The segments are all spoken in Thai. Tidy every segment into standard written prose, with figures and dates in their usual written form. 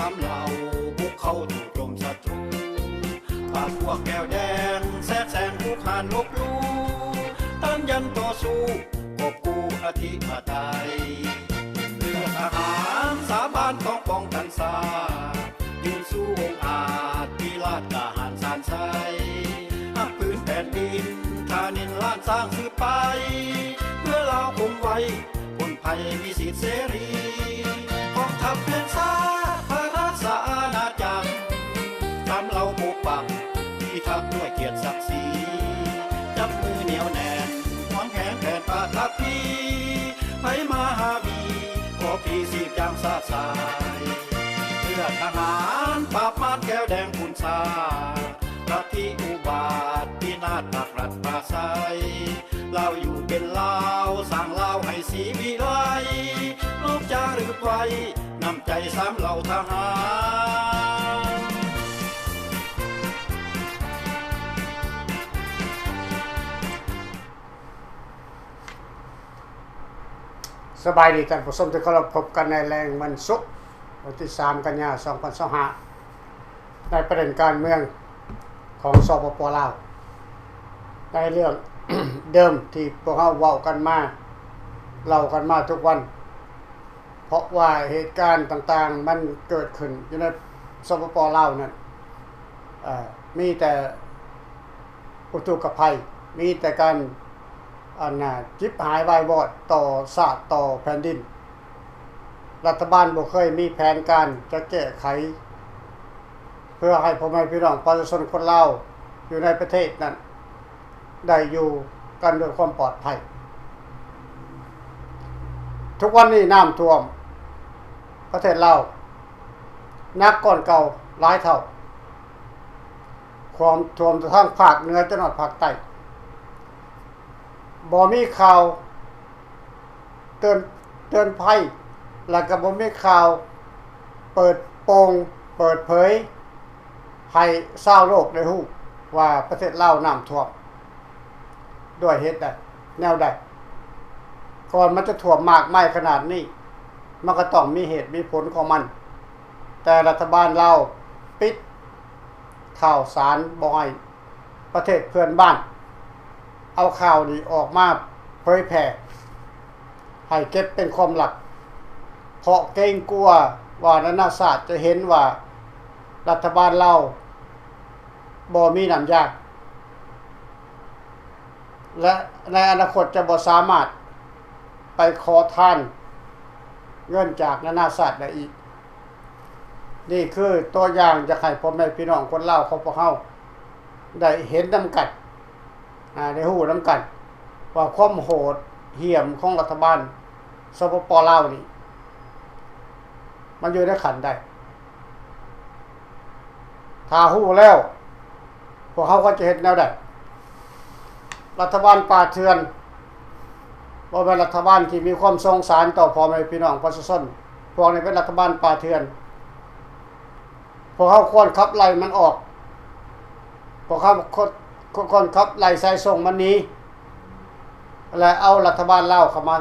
ามเหล่าบุกเข้าถูกกลมศัตรูปากพวกแก้วแดงแซดแซงผู้ขานลบลูต้านยันต่อสู้กบกู้อธิปไตยเรือทหารสาบานต้องป้องกันศายืนสู้องอาจพิราชทหารสานไซหักปืนแผ่นดินทานินล้านสร้างสืบไปเพื่อเราคงไว้คนภัยมีสิทธิเสรีกองทัพเพื่อนชาติพระราชอาณาจักรทำเราปกปักที่ทัพด้วยเกียรติศักดิ์ศรีจับมือเหนียวแน่นหวงแขนแผ่นปาทัพพีไปมาหาบีขอพี่สีจางซาสายเพื่อทหารปราบมารแก้วแดงคุณชารัฐที่อุบาทพินาศปักรัฐปราศัยเราอยู่เป็นลาวสร้างลาวให้สีวิไลโลกจารึกไว้นำใจสามเหล่าทหารสบายดีท่านผู้ชมที่เคารพพบกันในแรงวันศุกร์วันที่3 กันยายน 2025ในประเด็นการเมืองของสปป.ลาวในเรื่อง เดิมที่พวกเราเว้ากันมาเล่ากันมาทุกวันเพราะว่าเหตุการณ์ต่างๆมันเกิดขึ้นอยู่ในสปป.ลาวนั่นมีแต่อุทกภัยมีแต่การจิบหายวายวอดต่อชาติต่อแผ่นดินรัฐบาลบ่เคยมีแผนการจะแก้ไขเพื่อให้พ่อแม่พี่น้องประชาชนคนลาวอยู่ในประเทศนั้นได้อยู่กันด้วยความปลอดภัยทุกวันนี้น้ำท่วมประเทศลาวนักก่อนเก่าหลายเท่าความท่วมทั้งภาคเหนือจนถึงภาคใต้บ่มีข่าวเตือนภัยแล้วก็บ่มีข่าวเปิดโปงเปิดเผยให้ชาวโลกได้รู้ว่าประเทศลาวน้ำท่วมด้วยเหตุใดแนวใดก่อนมันจะท่วมมากมายขนาดนี้มันก็ต้องมีเหตุมีผลของมันแต่รัฐบาลลาวปิดข่าวสารบ่ให้ประเทศเพื่อนบ้านเอาข่าวนี้ออกมาเผยแพร่ให้เก็บเป็นความลับเพราะเกรงกลัวว่านานาชาติจะเห็นว่ารัฐบาลเราบ่มีน้ำยาและในอนาคตจะบ่สามารถไปขอทานเงินจากนานาชาติได้อีกนี่คือตัวอย่างจะให้พ่อแม่พี่น้องคนลาวของพวกเฮาได้เห็นนำกันได้ฮู้นำกันว่าความโหดเหี้ยมของรัฐบาลสปป.ลาวนี่มันอยู่ในขันได้ถ้าฮู้แล้วพวกเขาก็จะเฮ็ดแนวใดรัฐบาลป่าเถื่อนบ่เป็นรัฐบาลที่มีความสงสารต่อพ่อแม่พี่น้องประชาชนพวกนี้เป็นรัฐบาลป่าเถื่อนพวกเขาควรขับไล่มันออกพวกเขาคนขับไล่ใส่ส่งมันนี้และเอารัฐบาลลาวเข้ามา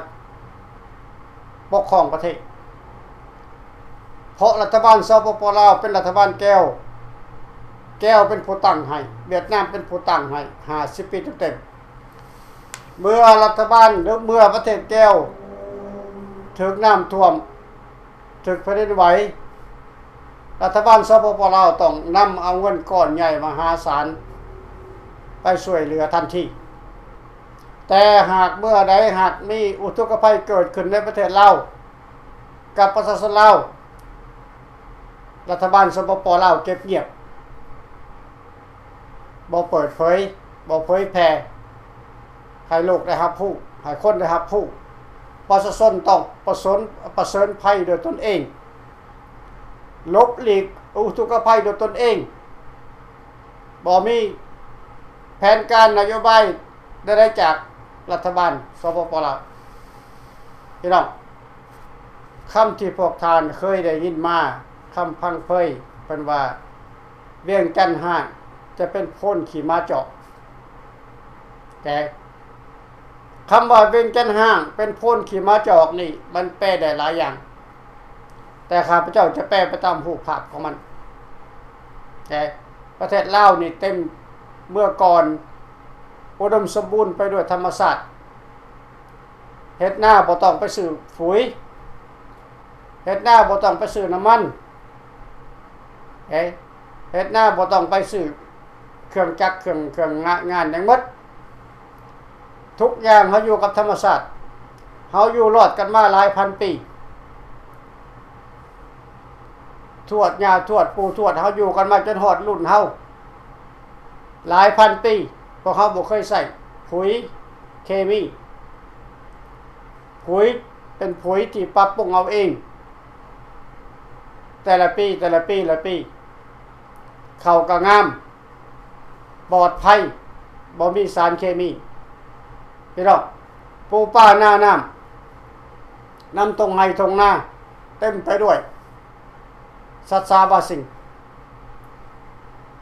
ปกครองประเทศเพราะรัฐบาลสปป.ลาวเป็นรัฐบาลแก้วเป็นผู้ตั้งให้เวียดนามเป็นผู้ตั้งให้50 ปีเต็มเมื่อรัฐบาลหรือเมื่อประเทศแก้วถึงน้ำท่วมถึงแผ่นดินไหวรัฐบาลสปป.ลาวต้องนำเอาเงินก้อนใหญ่มหาศาลไปช่วยเหลือทันทีแต่หากเมื่อใดหากมีอุทกภัยเกิดขึ้นในประเทศลาวกับประชาชนลาวรัฐบาลสปป.ลาวเก็บเงียบบ่เปิดเผยบ่เผยแพร่ให้โลกได้รับรู้ให้คนได้รับรู้ประชาชนต้องประเสริญภัยโดยตนเองลบหลีกอุทกภัยโดยตนเองบ่มีแผนการนโยบายได้จากรัฐบาลสปป.ลาวพี่น้องคำที่พวกท่านเคยได้ยินมาคำพังเพยเป็นว่าเวียงจันทน์ห้างจะเป็นพ่นขี่ม้าเจาะแต่คำว่าเวียงจันทน์ห้างเป็นพ่นขี่ม้าเจาะนี่มันแปลได้หลายอย่าง แต่ข้าพเจ้าจะแปลไปตามรูปภาพของมันแต่ประเทศลาวนี่เต็มเมื่อก่อนอุดมสมบูรณ์ไปด้วยธรรมชาติเฮ็ดหน้าบ่ต้องไปซื้อปุ๋ยเฮ็ดหน้าบ่ต้องไปซื้อน้ำมันเฮ็ดหน้าบ่ต้องไปซื้อเครื่องจักรเครื่องงานทั้งหมดทุกอย่างเฮาอยู่กับธรรมชาติเฮาอยู่รอดกันมาหลายพันปีทวดย่าทวดปู่ทวดเฮาอยู่กันมาจนฮอดรุ่นเฮาหลายพันปีเพราะเฮาบ่เคยใส่ปุ๋ยเคมีปุ๋ยเป็นปุ๋ยที่ปรับปรุงเอาเองแต่ละปีเข้าก็งามปลอดภัยบ่มีสารเคมีพี่น้องปูป่าหน้าน้ำตรงไห้ตรงหน้าเต็มไปด้วยสัตว์สาบาสิ่ง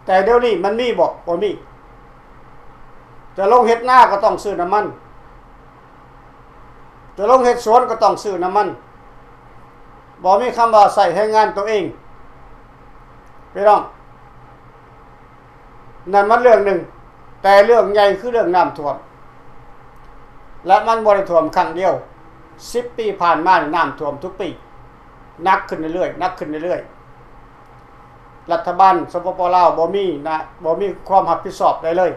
แต่เดี๋ยวนี้มันมีบ่มีจะลงเฮ็ดหน้าก็ต้องซื้อน้ำมันจะลงเฮ็ดสวนก็ต้องซื้อน้ำมันบ่มีคำว่าใส่ให้งานตัวเองพี่น้องนั่นมันเรื่องหนึ่งแต่เรื่องใหญ่คือเรื่องน้ำท่วมและมันบ่ได้ท่วมครั้งเดียว10 ปีผ่านมาน้ำท่วมทุกปีหนักขึ้นเรื่อยๆรัฐบาลสปปลาวบ่มีความรับผิดชอบได้เลย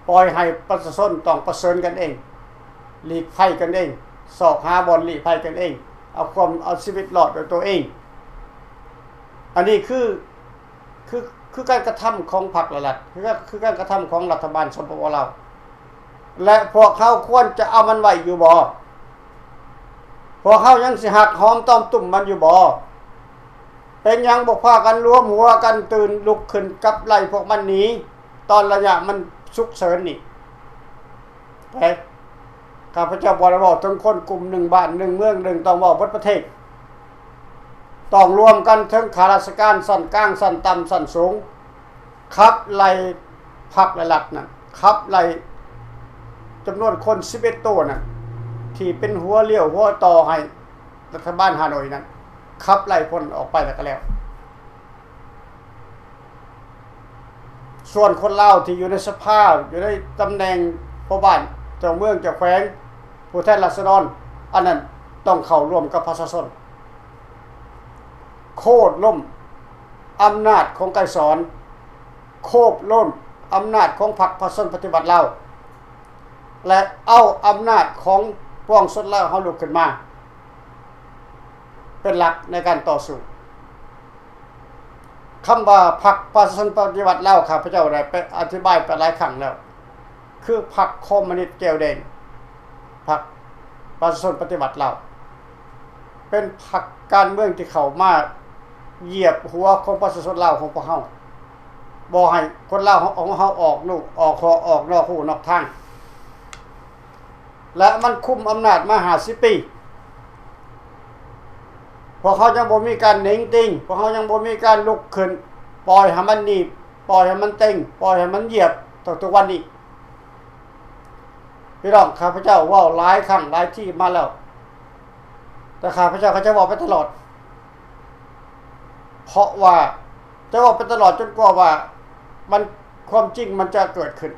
ปล่อยให้ประชาชนต้องประเสริญกันเองหลีกภัยกันเองสอกหาบ่อนหลีกภัยกันเองเอาชีวิตรอดด้วยตัวเองอันนี้คือการกระทำของพรรครัฐคือการกระทำของรัฐบาลสปปลาวและพวกเขาควรจะเอามันไว้อยู่บ่พวกเขายังสิหักหอมต้อมตุ่มมันอยู่บ่เป็นยังบ่พากันรวมหัวกันตื่นลุกขึ้นกับไล่พวกมันหนีตอนระยะมันฉุกเฉินนี่ข้าพเจ้าบ่ได้บอกถึงคนกลุ่มหนึ่งบ้านหนึ่งเมืองหนึ่งต้องเว้าเบิดประเทศต้องรวมกันทั้งข้าราชการชั้นกลางชั้นต่ำชั้นสูงขับไล่พรรครัฐนั่นขับไล่จำนวนคน11ตัวนั่นที่เป็นหัวเลี้ยวหัวต่อให้รัฐบาลฮานอยนั้นขับไล่พ้นออกไปแล้วก็แล้วส่วนคนลาวที่อยู่ในสภาอยู่ในตำแหน่งพ่อบ้านเจ้าเมืองเจ้าแขวงผู้แทนราษฎรอันนั้นต้องเข้าร่วมกับประชาชนโค่นล้มอำนาจของไกรสอนโค่นล้มอำนาจของพรรคประชาชนปฏิบัติลาวและเอาอำนาจของพวกชนลาวเฮาลุกขึ้นมาเป็นหลักในการต่อสู้คำว่าพรรคประชาชนปฏิบัติลาวข้าพเจ้าได้ไปอธิบายไปหลายครั้งแล้วคือพรรคคอมมิวนิสต์แก้วแดงพรรคประชาชนปฏิบัติลาวเป็นพรรคการเมืองที่เข้ามาเหยียบหัวของประชาชนลาวของพวกเฮาบ่ให้คนลาวของเฮาออกนอกหูนอกทางและมันคุมอำนาจมา50 ปีพวกเขายังบ่มีการหนิงติงพวกเขายังบ่มีการลุกขึ้นปล่อยให้มันหนีบปล่อยให้มันเต็งปล่อยให้มันเหยียบทุกวันนี้พี่น้องข้าพเจ้าเว้าหลายครั้งหลายที่มาแล้วแต่ข้าพเจ้าเขาจะเว้าไปตลอดเพราะว่าจะเว้าไปตลอดจนกว่าว่ามันความจริงมันจะเกิดขึ้น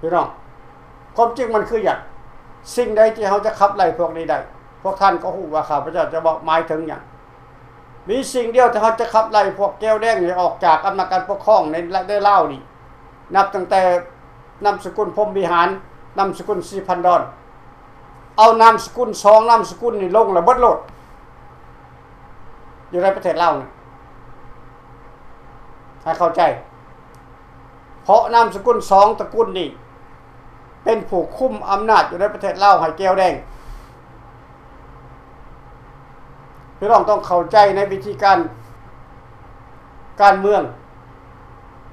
พี่น้องความจริงมันคืออย่างสิ่งใดที่เขาจะขับไล่พวกนี้ได้พวกท่านก็ฮู้ว่าข้าพเจ้าจะบอกหมายถึงอย่างมีสิ่งเดียวที่เขาจะขับไล่พวกแก้วแดงนี่ออกจากอำนาจการปกครองในลาวนี่นับตั้งแต่นามสกุลพรหมวิหารนามสกุลศรีพันดอนเอานามสกุล2นามสกุลนี่ลงแล้วเบิดโลดอยู่ในประเทศลาวนี่ให้เข้าใจเพราะนามสกุล2ตระกูลนี่เป็นผู้คุมอำนาจอยู่ในประเทศลาวให้แก้วแดงพี่น้องต้องเข้าใจในวิธีการเมือง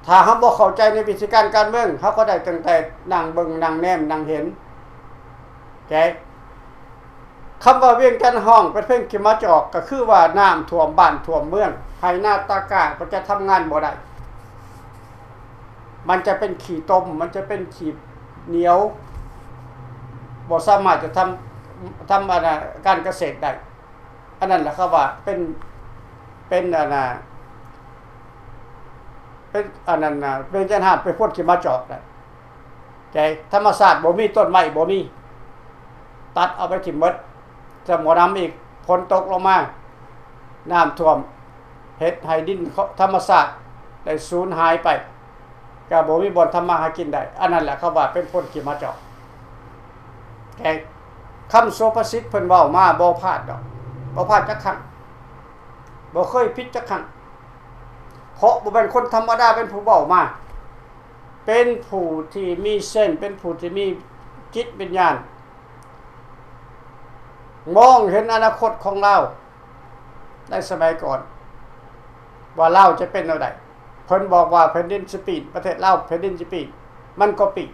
ถ้าเฮาบ่เข้าใจในวิธีการเมืองเฮาก็ได้ตั้งแต่นั่งเบิ่งนั่งแนมนั่งเห็นแกคำว่าเวียงจันทน์ห้องเป็นเพ่งขิมาจอกก็คือว่าน้ำท่วมบ้านท่วมเมืองให้หน้าตากาก็จะทำงานบ่ได้มันจะเป็นขี้ต้มมันจะเป็นขี้เหนียวบ่สามารถจะทำการเกษตรได้ อันนั้นแหละครับว่าเป็นอันน่ะเป็นอันนั้นน่ะเป็นจันหาดไปพ่นขี้มาจอกได้ใจธรรมศาสตร์บ่มีต้นไม้บ่มีตัดเอาไปทิ่มหมดจะหมอน้ำอีกฝนตกลงมาน้ำท่วมเฮ็ดให้ดินธรรมศาสตร์ได้สูญหายไปก็บ่มีบ่อนทำมาหากินได้อันนั้นแหละครับว่าเป็นพ่นขี้มาจอกแกคำโสภสิทธิ์เพิ่นเว้ามาบ่พลาดดอกบ่พลาดจักครั้งบ่เคยผิดจักครั้งเพราะบ่เป็นคนธรรมดาเป็นผู้เว้ามาเป็นผู้ที่มีเส้นเป็นผู้ที่มีจิตวิญญาณมองเห็นอนาคตของเราได้สมัยก่อนว่าเราจะเป็นเอาใดเพิ่นบอกว่าแผ่นดินสิปีนประเทศลาวแผ่นดินสิปีนมันก็ปีน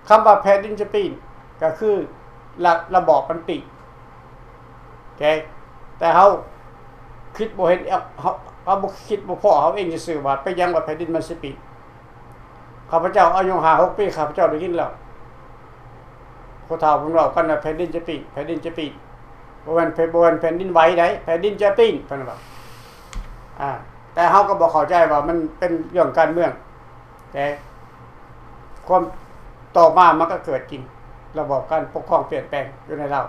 คำว่าแผ่นดินสิปีนก็คือระบอบมันปีนโอเคแต่เฮาคิดบ่เห็นเขาบ่คิดบ่พอเขาเองซื่อๆว่าไปยังว่าแผ่นดินมันสิปีนข้าพเจ้าอายุ5-6ปีข้าพเจ้าได้ยินแล้วผู้เฒ่าเพิ่นเว้ากันว่าแผ่นดินจะปีนแผ่นดินจะปีนบ่แม่นแผ่นดินไหวได้แผ่นดินจะปีนเพิ่นว่าแต่เฮาก็บ่เข้าใจว่ามันเป็นเรื่องการเมืองแต่ความต่อมามันก็เกิดจริงระบบการปกครองเปลี่ยนแปลงอยู่ในเรา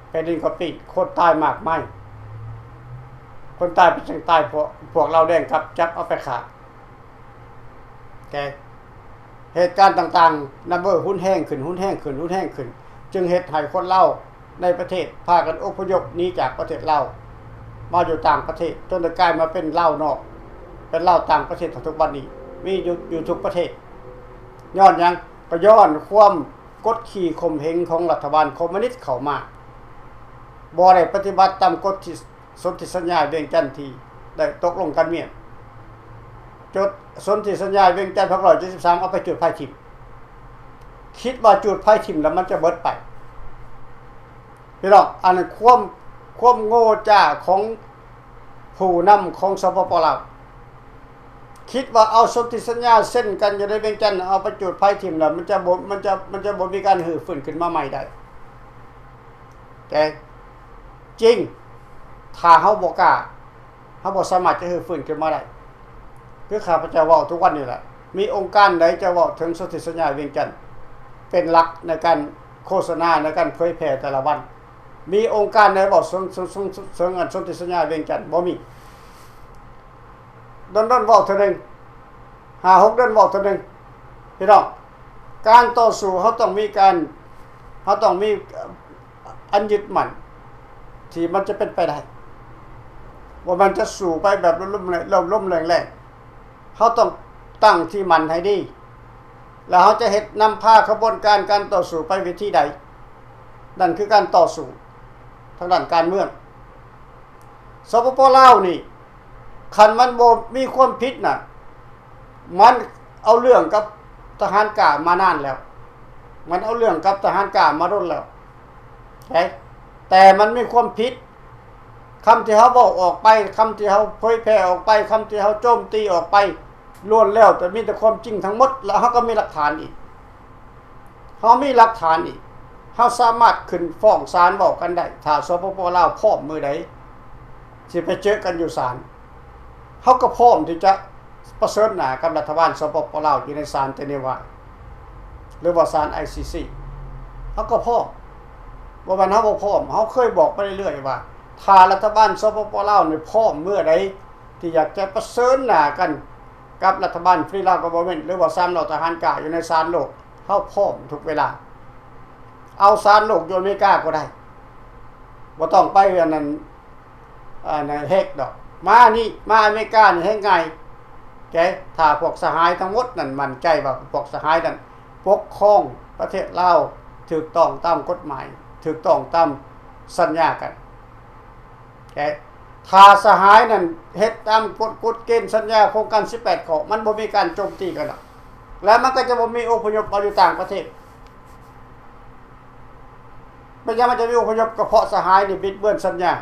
แผ่นดินก็ปีนคนตายมากมายคนตายเป็นจังตายพวกเราแดงครับจับเอาไปขาแกเหตุการณ์ต่างๆนับว่าหุ้นแห้งขึ้นจึงเหตุให้คนเล่าในประเทศพากันอพยพหนีจากประเทศเรามาอยู่ต่างประเทศจนกลายมาเป็นเล่านอกเป็นเล่าต่างประเทศทุกวันนี้มีอยู่ทุกประเทศย้อนยังก็ย้อนความกดขี่ข่มเหงของรัฐบาลคอมมิวนิสต์เข้ามาบ่ได้ปฏิบัติตามกฎที่สนธิสัญญาเวียงจันทน์ที่ได้ตกลงกันเมียนจดสนธิสัญญาเวียงจันทน์173เอาไปจุดไฟทิ่มคิดว่าจุดไฟทิ่มแล้วมันจะเบิดไปพี่น้องอันนั้นความโง่จ้าของผู้นำของสปปลาวคิดว่าเอาสนธิสัญญาเส้นกันอยู่ในเวียงจันทน์เอาไปจุดไฟทิ่มแล้วมันจะบ่มีการหือฟื้นขึ้นมาใหม่ได้แต่จริงถ้าเฮาบ่กล้าเฮาบ่สามารถจะหือฟื้นขึ้นมาได้คือข้าพเจ้าเว้าทุกวันนี่แหละมีองค์การใดจะเว้าถึงสนธิสัญญาเวียงจันทน์เป็นหลักในการโฆษณาในการเผยแพร่แต่ละวันมีองค์การใดบอกสนธิสัญญาเวียงจันทน์บ่มีดนเว้าเท่านึง5-6เดือนเว้าเท่านึงพี่น้องการต่อสู้เขาต้องมีอันยึดมั่นที่มันจะเป็นไปได้ว่ามันจะสู่ไปแบบล่มแรงๆเขาต้องตั้งที่มันให้ดีแล้วเขาจะเฮ็ดนำพาขบวนการต่อสู้ไปวิธีใดนั่นคือการต่อสู้ทางด้านการเมืองสปปลาวนี่คันมันบ่มีความผิดน่ะมันเอาเรื่องกับทหารกล้ามานานแล้วมันเอาเรื่องกับทหารกล้ามารุ่นแล้วแต่มันมีความผิดคำที่เขาบอกออกไปคำที่เขาเผยแพร่ออกไปคำที่เขาโจมตีออกไปล้วนแล้วแต่มีแต่ความจริงทั้งหมดแล้วเขาก็มีหลักฐานอีกเขามีหลักฐานอีกเขาสามารถขึ้นฟ้องศาลบอกกันได้ถ้าสปปลาวพร้อมมือใดสิไปเจอกันอยู่ศาลเขาก็พร้อมที่จะประเสริฐหน้ากับรัฐบาลสปปลาวอยู่ในศาลเจนีวาหรือว่าศาล ICC เขาก็พร้อมว่ามันเขาบ่พร้อมเขาเคยบอกไปเรื่อยๆว่าถ้ารัฐบาลสปปลาวนี่พร้อมเมื่อใดที่อยากจะประเสริฐหน้ากันกับรัฐบาลฟรีลาวกอเวอร์เมนต์หรือว่า3เหล่าทหารกล้าอยู่ในศาลโลกเฮาพร้อมทุกเวลาเอาศาลโลกอยู่อเมริกาก็ได้บ่ต้องไปอันนั้นในเฮกดอกมาอเมริกานี่ให้ง่ายแกถ้าพวกสหายทั้งหมดนั่นมั่นใจว่าพวกสหายนั่นปกครองประเทศลาวถูกต้องตามกฎหมายถูกต้องตามสัญญากันแกถ้าสหายนั่นเฮ็ดตามกฎเกณฑ์สัญญาโครงการ18ข้อมันบ่มีการโจมตีกันหรอกแล้วมันก็จะบ่มีอพยพไปอยู่ต่างประเทศไม่ใช่มันจะมีอพยพก็เพราะสหายนี่บิดเบือนสัญญา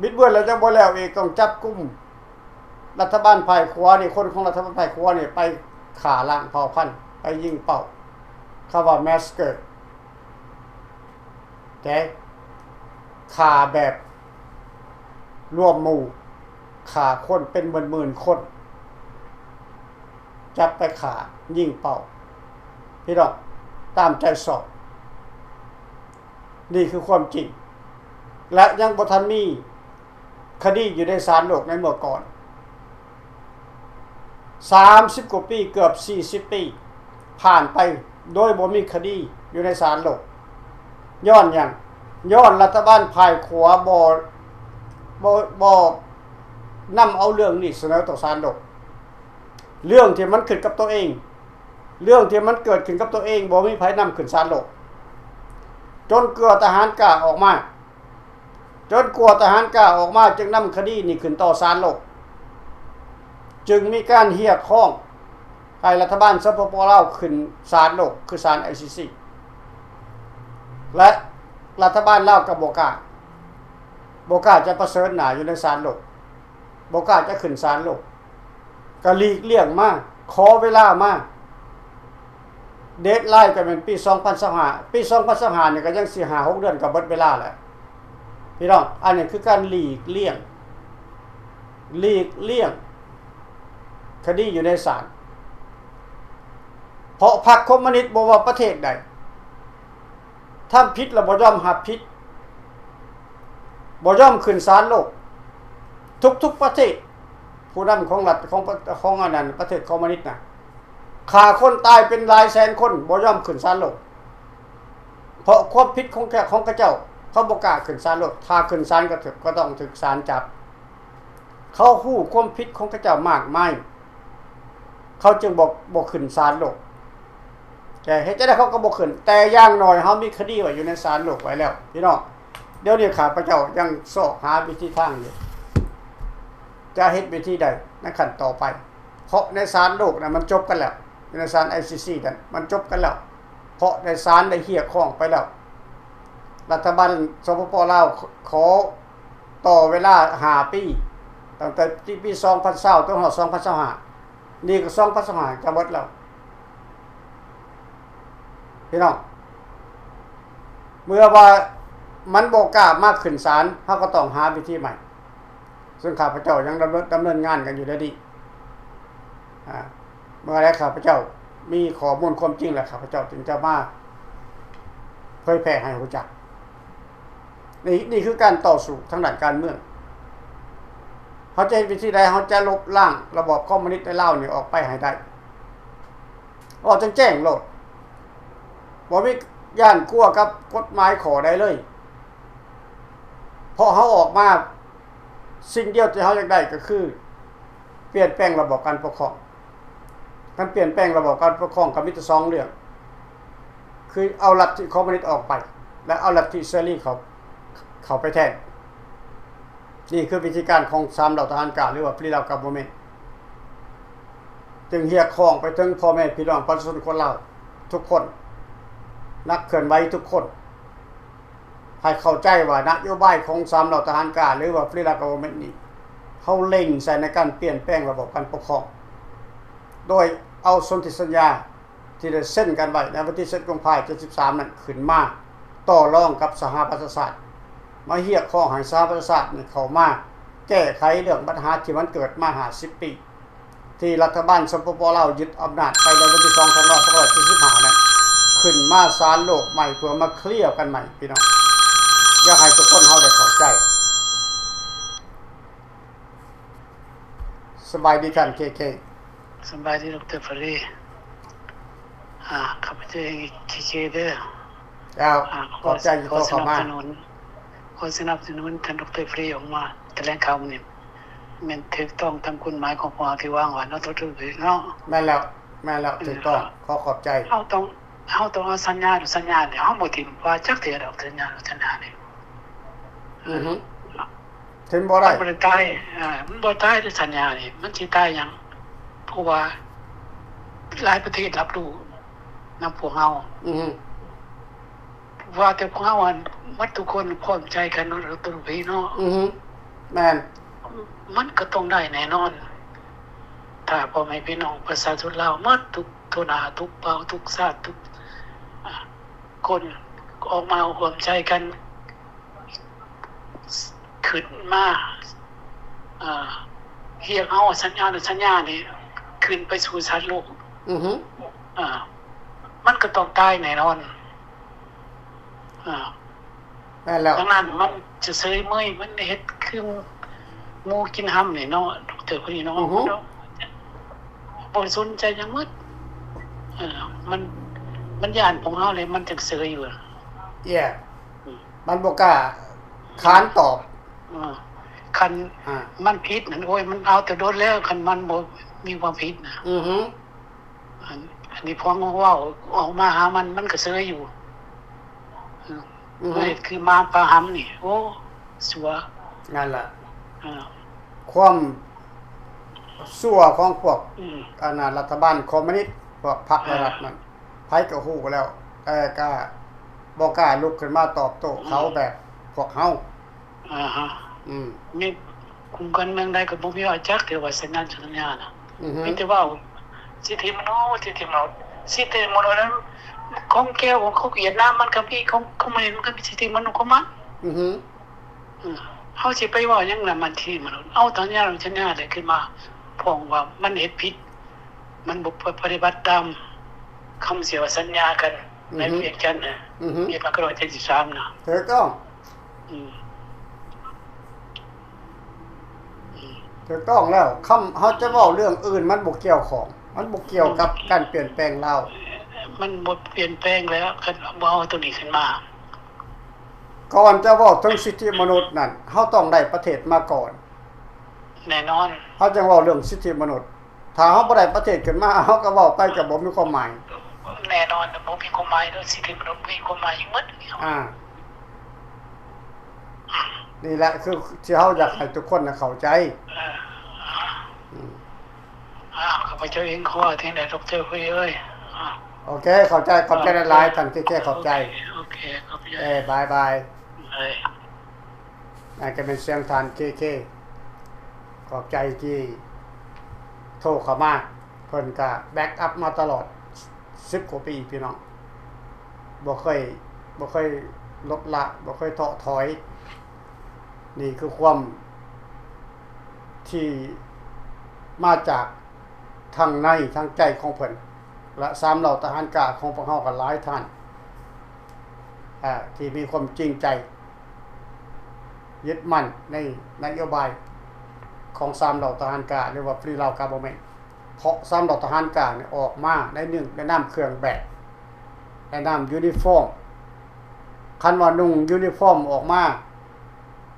บิดเบือนแล้วจังบ่แล้วอีกต้องจับกุมรัฐบาลฝ่ายขวานี่คนของรัฐบาลฝ่ายขวานี่ไปฆ่าล้างเผ่าพันธุ์ไปยิงเป้าคำว่าแมสเกอร์แต่ ฆ่าแบบร่วมหมู่ฆ่าคนเป็นหมื่นๆคนจับไปฆ่ายิงเป่าพี่น้องตามใจสอบนี่คือความจริงและยังบ่ทันมีคดีอยู่ในศาลโลกในเมื่อก่อน30 กว่าปีเกือบ40 ปีผ่านไปโดยบ่มีคดีอยู่ในศาลโลกย้อนหยังย้อนรัฐบาลภายขวาบ่นำเอาเรื่องนี้เสนอต่อศาลโลกเรื่องที่มันขึ้นกับตัวเองเรื่องที่มันเกิดขึ้นกับตัวเองบ่มีไผนำขึ้นศาลโลกจนกลัวทหารกล้าออกมาจึงนำคดีนี้ขึ้นต่อศาลโลกจึงมีการเรียกร้องให้รัฐบาลสปป.ลาวขึ้นศาลโลกคือศาล ICC และรัฐบาลลาวก็บ่กล้าจะประเสริฐหน้าอยู่ในศาลโลกบ่กล้าจะขึ้นศาลโลกก็หลีกเลี่ยงมาขอเวลามาเดดไลน์ก็เป็นปี2025นี่ก็ยังสิ5-6 เดือนก็เบิดเวลาแล้วพี่น้องอันนี้คือการหลีกเลี่ยงคดีอยู่ในศาลเพราะพรรคคอมมิวนิสต์บ่ว่าประเทศใดทำผิดแล้วบ่ยอมรับผิดบ่ยอมขึ้นศาลโลกทุกประเทศผู้นำของรัฐของอันนั้นประเทศคอมมิวนิสต์น่ะฆ่าคนตายเป็นหลายแสนคนบ่ยอมขึ้นศาลโลกเพราะความผิดของกระเจ้าเขาบ่กล้าขึ้นศาลโลกถ้าขึ้นศาลก็ต้องถูกศาลจับเขาฮู้ความผิดของกระเจ้ามากมายเขาจึงบ่ขึ้นศาลโลกแต่เฮ็ดจังได๋เขาก็บ่ขึ้นแต่อย่างน้อยเฮามีคดีไว้อยู่ในศาลโลกไว้แล้วพี่น้องเดี๋ยวนี้ข้าพเจ้ายังซอกหาวิธีทางอยู่จะเฮ็ดวิธีใดในขั้นต่อไปเพราะในศาลโลกน่ะมันจบกันแล้วในศาล ICC นั่นมันจบกันแล้วเพราะในศาลได้เรียกร้องไปแล้วรัฐบาลสปป.ลาวขอต่อเวลา5 ปีตั้งแต่ปี2020ถึง2025นี่ก็2025จะหมดแล้วพี่น้องเมื่อว่ามันบ่กล้ามากขึ้นศาลเฮาก็ต้องหาวิธีใหม่ซึ่งข้าพเจ้ายังดำเนินงานกันอยู่ได้ดีเมื่อไรข้าพเจ้ามีข้อมูลความจริงแล้วข้าพเจ้าจึงจะมาเผยแพร่ให้รู้จักนี่คือการต่อสู้ทางด้านการเมืองเขาจะเห็นวิธีใดเขาจะลบล้างระบอบคอมมิวนิสต์ในลาวนี่ออกไปให้ได้แจ้งโลดบ่มีย่านกลัวกับกฎหมายขอได้เลยเพราะเขาออกมาสิ่งเดียวที่เขาอยากได้ก็คือเปลี่ยนแปลงระบบการปกครองการเปลี่ยนแปลงระบบการปกครองก็มีแต่2 เรื่องคือเอาลัทธิคอมมิวนิสต์ออกไปและเอาลัทธิเสรีเขาไปแทนนี่คือวิธีการของ3 เหล่าทหารกล้าหรือว่าFree Lao Government จึงเรียกร้องไปถึงพ่อแม่พี่น้องประชาชนคนลาวทุกคนนักเคลื่อนไหวทุกคนให้เข้าใจว่านโยบายของ3 เหล่าทหารกล้าหรือว่าFree Lao Government นี้เขาเล็งใส่ในการเปลี่ยนแปลงระบบการปกครองโดยเอาสนธิสัญญาที่ได้เซ็นกันไว้ในวันที่7 กุมภาพันธ์ 73นั้นขึ้นมาต่อรองกับสหประชาชาติมาเรียกร้องให้สหประชาชาตินี่เข้ามาแก้ไขเรื่องปัญหาที่มันเกิดมา50 ปีที่รัฐบาลสปป.ลาวยึดอำนาจไปในวันที่2 ธันวาคม 2575นั้นขึ้นมาศาลโลกใหม่เพื่อมาเคลียร์กันใหม่พี่น้องอยากให้ทุกคนเฮาได้เข้าใจสบายดีกันเคสบายดีดร.ฟรีข้าพเจ้าเองเคเด้อแล้วขอบใจที่โทรเข้ามาขอสนับสนุนท่านดร.ฟรีออกมาแถลงข่าวนี้มันถูกต้องตามกฎหมายของพวกที่วางไว้เนาะดร.ฟรีเนาะแม่นแล้วถูกต้องขอบใจเฮาต้องเอาสัญญาเนี่ยเฮาบ่ทิ่มว่าจักเทื่อดอกสัญญานี่ถึงบ่ได้มันบ่ตายมันบ่ตายด้วยสัญญานี่มันสิตายหยังเพราะว่าหลายประเทศรับรู้นำพวกเฮาว่าแต่พวกเฮามันทุกคนพร้อมใจกันเนาะดร.ฟรีเนาะแม่นมันก็ต้องได้แน่นอนถ้าพ่อแม่พี่น้องประชาชนลาวหมดทุกทุนทุกเผ่าทุกชาติทุกคนออกมาร่วมใจกัน ขึ้นมาเรียกเอาสัญญานี่ขึ้นไปสู่สัตว์โลกมันก็ต้องตายแน่นอนแม่นแล้วดังนั้นมันจะเสยเมื่อยมันเฮ็ดคือหมูกินห้ำนี่เนาะดอกเตอร์คนนี้เนาะบ่สนใจหยังหมดมันย่านของเฮาเลยมันจังเสยอยู่มันบ่กล้าค้านตอบคันมันผิดนั่นโอ้ยมันเอาแต่โดนแล้วคันมันบ่มีความผิดนะอันนี้พอเว้าออกมาหามันก็เสยอยู่คือมาปลาหำนี่โอ้สัวนั่นล่ะความสั่วของพวกรัฐบาลคอมมิวนิสต์พวกพรรครัฐนั่นไผก็ฮู้แล้วแต่ก็บ่กล้าลุกขึ้นมาตอบโต้เขาแบบพวกเฮามีคุมกันเมืองใดก็บ่มีว่าจักแต่ว่าสัญญาน่ะมีแต่ว่าสิทธิมนุษย์นั้นของแก้วของเขาเวียดนามมันก็มีของมันก็มีสิทธิมนุษย์ของมันเฮาสิไปว่าหยังน่ะมันที่มนุษย์เอาตอนนี้เราชนะได้ขึ้นมาพ้องว่ามันเฮ็ดผิดมันบ่ปฏิบัติตามคำเสียสัญญากันในเวียงจันทน์น่ะมีมา173น่ะถูกต้องถูกต้องแล้วคำเฮาจะเว้าเรื่องอื่นมันบ่เกี่ยวของมันบ่เกี่ยวกับการเปลี่ยนแปลงเรามันบ่เปลี่ยนแปลงแล้วคันบ่เอาตัวนี้ขึ้นมาก่อนจะเว้าถึงสิทธิมนุษย์นั่นเฮาต้องได้ประเทศมาก่อนแน่นอนเฮาจึงเว้าเรื่องสิทธิมนุษย์ถ้าเฮาบ่ได้ประเทศขึ้นมาเฮาก็เว้าไปก็บ่มีความหมายแน่นอนบ่มีความหมายสิทธิมนุษย์มีความหมายอีกหมดนี่แหละคือที่เฮาอยากให้ทุกคนน่ะเข้าใจข้าพเจ้าเองขอที่ไหนดร.คุยเอ้ยโอเคเข้าใจขอบใจหลายๆท่านที่แค่ขอบใจโอเคขอบใจบายนั่นก็เป็นเสียงท่านเคขอบใจที่โทรเข้ามาเพิ่นก็แบ็กอัพมาตลอด10กว่าปีพี่น้องบ่เคยลดละบ่เคยท้อถอยนี่คือความที่มาจากทางในทางใจของเพิ่นและ3เหล่าทหารกล้าของพวกเฮาก็หลายท่านที่มีความจริงใจยึดมั่นในนโยบายของ3เหล่าทหารกล้าเรียกว่า Free Lao Government เพราะ3เหล่าทหารกล้าเนี่ยออกมาในนามเครื่องแบบในนามยูนิฟอร์มคันว่านุ่งยูนิฟอร์มออกมา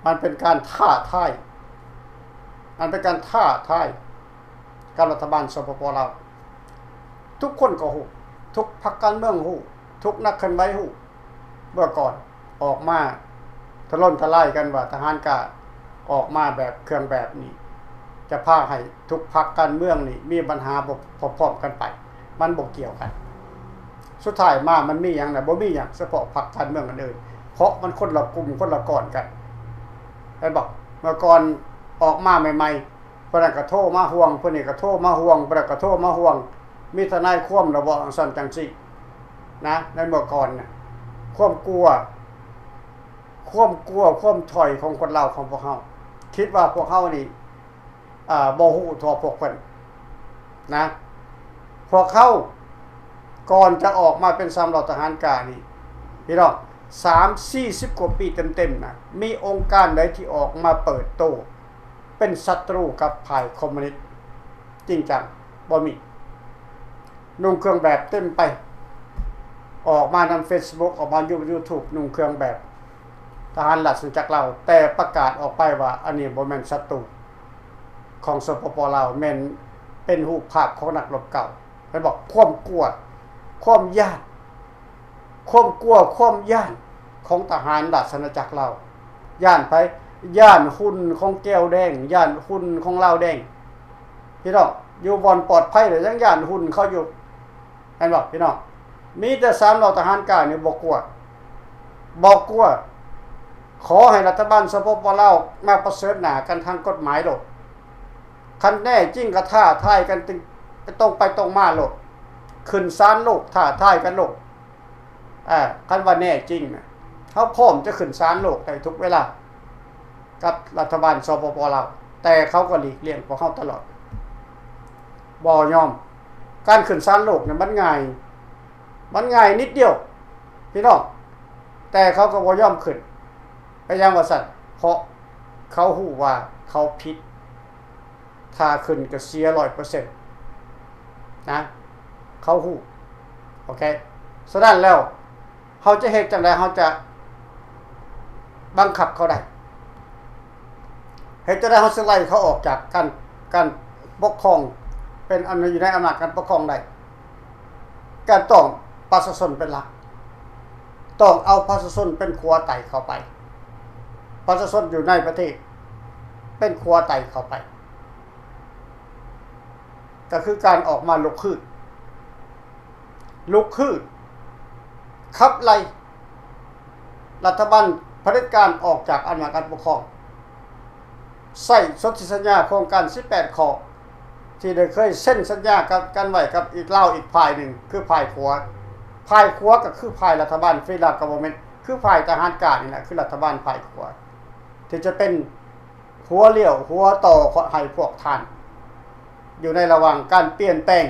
มันเป็นการท้าทายกับรัฐบาลสปป.ลาวทุกคนก็ฮู้ทุกพรรคการเมืองฮู้ทุกนักเคลื่อนไหวฮู้เมื่อก่อนออกมาทะล่นทลายกันว่าทหารกล้าออกมาแบบเครื่องแบบนี้จะพาให้ทุกพรรคการเมืองนี่มีปัญหาพร้อมๆกันไปมันบ่เกี่ยวกันสุดท้ายมามันมีหยังน่ะบ่มีหยังเฉพาะพรรคการเมืองอันอื่นเพราะมันคนละกลุ่มคนละก้อนกันเห็นบ่เมื่อก่อนออกมาใหม่ๆเพิ่นก็โทรมาห่วงเพิ่นนี่ก็โทรมาห่วงเพิ่นก็โทรมาห่วงมีทนายความระบ่ซั่นจังซี่นะในเมื่อก่อนน่ะความกลัวความถอยของคนลาวของพวกเฮาคิดว่าพวกเฮานี่บ่ฮู้ทั่วพวกเพิ่นนะพวกเขาก่อนจะออกมาเป็น3เหล่าทหารกล้านี่พี่น้อง30-40 กว่าปีเต็มๆนะมีองค์การใดที่ออกมาเปิดโตเป็นศัตรูกับฝ่ายคอมมิวนิสต์จริงจังบ่มีนุ่งเครื่องแบบเต็มไปออกมานำ Facebook ออกมาอยู่ YouTube นุ่งเครื่องแบบทหารราชสัญจักรลาวแต่ประกาศออกไปว่าอันนี้บ่แม่นศัตรูของสปป.ลาวแม่นเป็นรูปภาพของนักรบเก่าเพิ่นบอกความกลัวความย่านของทหารราชอาณาจักรลาวย่านไปย่านหุ่นของแก้วแดงย่านหุ่นของลาวแดงพี่น้องอยู่บ่อนปลอดภัยเลยยังย่านหุ่นเขาอยู่เห็นบ่พี่น้องมีแต่3เหล่าทหารกล้านี่บ่กลัวขอให้รัฐบาลสปป.ลาวมาประเสริฐหน้ากันทางกฎหมายโลดคันแน่จริงก็ท้าทายกันตรงไปตรงมาโลดขึ้นศาลโลกท้าทายกันโลดคันว่าแน่จริงน่ะเฮาพร้อมจะขึ้นศาลโลกได้ทุกเวลา กับรัฐบาลสปปลาวแต่เขาก็หลีกเลี่ยงพวกเขาตลอดบ่ยอมการขึ้นศาลโลกเนี่ยมันง่ายนิดเดียวพี่น้องแต่เขาก็บ่ยอมขึ้นไปยังว่าซั่นเพราะเขาฮู้ว่าเขาผิดถ้าขึ้นก็เสีย 100% นะเขาฮู้โอเคฉะนั้นแล้วเขาจะเฮ็ดจังได๋เขาจะบังคับเขาได้เฮ็ดจังได๋เขาสิไล่เขาออกจากการปกครองเป็นอยู่ในอำนาจการปกครองได้การต้องประชาชนเป็นหลักต้องเอาประชาชนเป็นขัวไต่เข้าไปประชาชนอยู่ในประเทศเป็นขัวไต่เข้าไปก็คือการออกมาลุกขึ้นขับไล่รัฐบาลเผด็จการออกจากอำนาจการปกครองใส่สนธิสัญญาโครงการ18ข้อที่ได้เคยเซ็นสัญญากันไว้กับอีกเล่าอีกฝ่ายหนึ่งคือฝ่ายขัวก็คือฝ่ายรัฐบาลFederal Governmentคือฝ่ายทหารกล้านี่แหละคือรัฐบาลฝ่ายขัวที่จะเป็นหัวเลี้ยวหัวต่อให้พวกท่านอยู่ในระหว่างการเปลี่ยนแปลง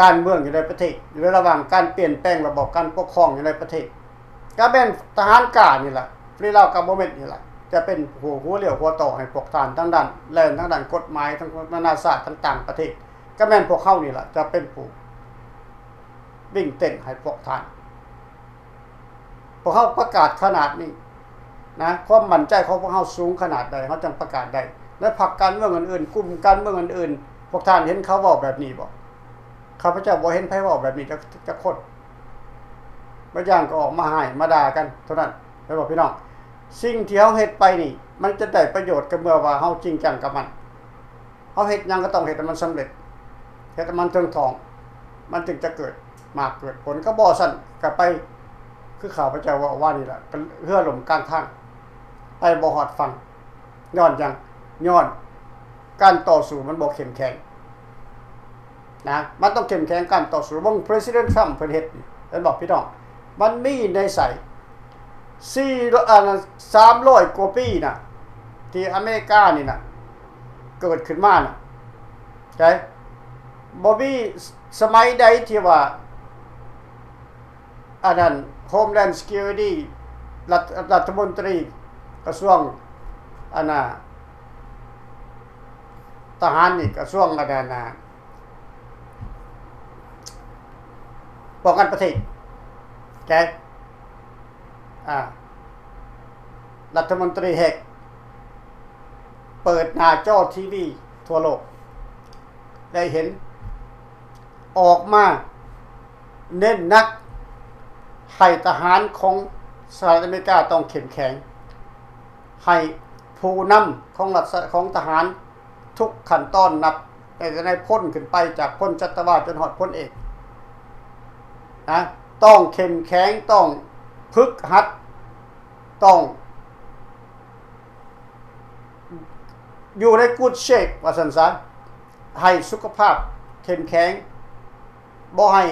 การเมืองอยู่ในประเทศอยู่ในระหว่างการเปลี่ยนแปลงระบบการปกครองอยู่ในประเทศก็เป็นทหารกล้านี่แหละFederal Governmentนี่แหละจะเป็นหัวเลี้ยวหัวต่อให้พวกท่านทั้งด้านแล่นทั้งด้านกฎหมายทั้งนานาชาติต่างๆประเทศก็แม่นพวกเขานี่แหละจะเป็นผู้วิ่งเต้นให้พวกท่านพวกเขาประกาศขนาดนี้นะความมั่นใจของพวกเขาสูงขนาดใดเขาจึงประกาศได้และพรรคการเมืองอื่นๆกลุ่มการเมืองอื่นๆพวกท่านเห็นเขาเว้าแบบนี้บ่ข้าพเจ้าบ่เห็นไผเว้าแบบนี้จักคนบางอย่างก็ออกมาให้มาด่ากันเท่านั้นไปบอกพี่น้องสิ่งที่เฮาเฮ็ดไปนี่มันจะได้ประโยชน์ก็เมื่อว่าเฮาจริงจังกับมันเฮาเฮ็ดหยังก็ต้องเฮ็ดให้มันสำเร็จเฮ็ดให้มันถึงทองมันจึงจะเกิดเกิดผลก็บ่ซั่นก็ไปคือข้าพเจ้าว่านี่ล่ะเรือล่มกลางทางไปบ่ฮอดฝั่งย้อนการต่อสู้มันบ่เข้มแข็งนะมันต้องเข้มแข็งการต่อสู้วง President Trump เพิ่นเฮ็ดนี่เพิ่นบอกพี่น้องมันมีในใส่300 กว่าปีน่ะที่อเมริกานี่น่ะเกิดขึ้นมาน่ะใช่บ่มีสมัยใดที่ว่าอันนั้น Homeland Security รัฐมนตรีกระทรวงอันน่ะทหารนี่กระทรวงอันนั้นน่ะป้องกันประเทศแกรัฐมนตรีแฮกเปิดหน้าจอทีวีทั่วโลกได้เห็นออกมาเน้นนักให้ทหารของสหรัฐอเมริกาต้องเข้มแข็งให้ผู้นำของทหารทุกขั้นตอนนับในพ้นขึ้นไปจากพ้นจัตวาจนหอดพ้นเอกนะต้องเข้มแข็งต้องฝึกหัดต้องอยู่ในกูดเชคว่าซั่นซะให้สุขภาพเข้มแข็งบ่ให้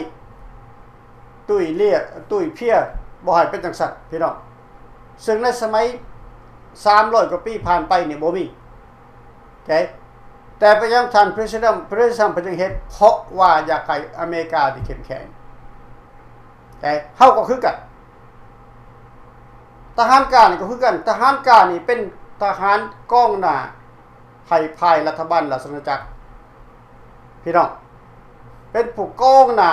ตุ้ยเพี้ยบ่ให้เป็นจังซั่นพี่น้องซึ่งในสมัย300 กว่าปีผ่านไปนี่บ่มีโอเคแต่ไปยังท่านPresidentเพิ่นเฮ็ดเพราะว่าอยากให้อเมริกาที่เข้มแข็งแต่เฮาก็คือกันทหารกล้านี่ก็คือกันทหารกล้านี่เป็นทหารกองหน้าให้ภายรัฐบาลราชอาณาจักรพี่น้องเป็นผู้กองหน้า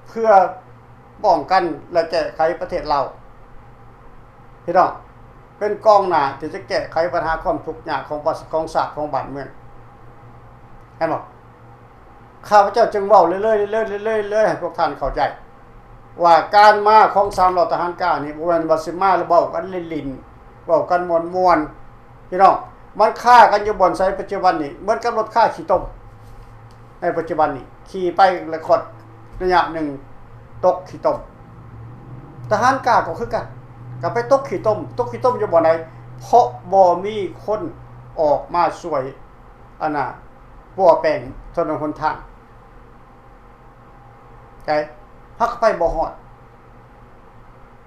เพื่อป้องกันและแก้ไขประเทศเราพี่น้องเป็นกองหน้าที่จะแก้ไขปัญหาความทุกข์ยากของชาติของบ้านเมืองเห็นบ่ข้าพเจ้าจึงเว้าเรื่อยๆให้พวกท่านเข้าใจว่าการมาของ300ทหารกล้านี่บ่แม่นว่าสิมาแล้วเว้ากันลิ้นๆเว้ากันม่วนๆพี่น้องมันฆ่ากันอยู่บนไสปัจจุบันนี่เหมือนกับรถฆ่าขี้ต้มในปัจจุบันนี่ขี่ไปแล้วขดระยะหนึ่งตกขี้ต้มทหารกล้าก็คือกันก็ไปตกขี้ต้มอยู่บ่ไหนเพราะบ่มีคนออกมาช่วยอันน่ะปัวแป้งถนนหนทางโอเคฮักไปบ่ฮอด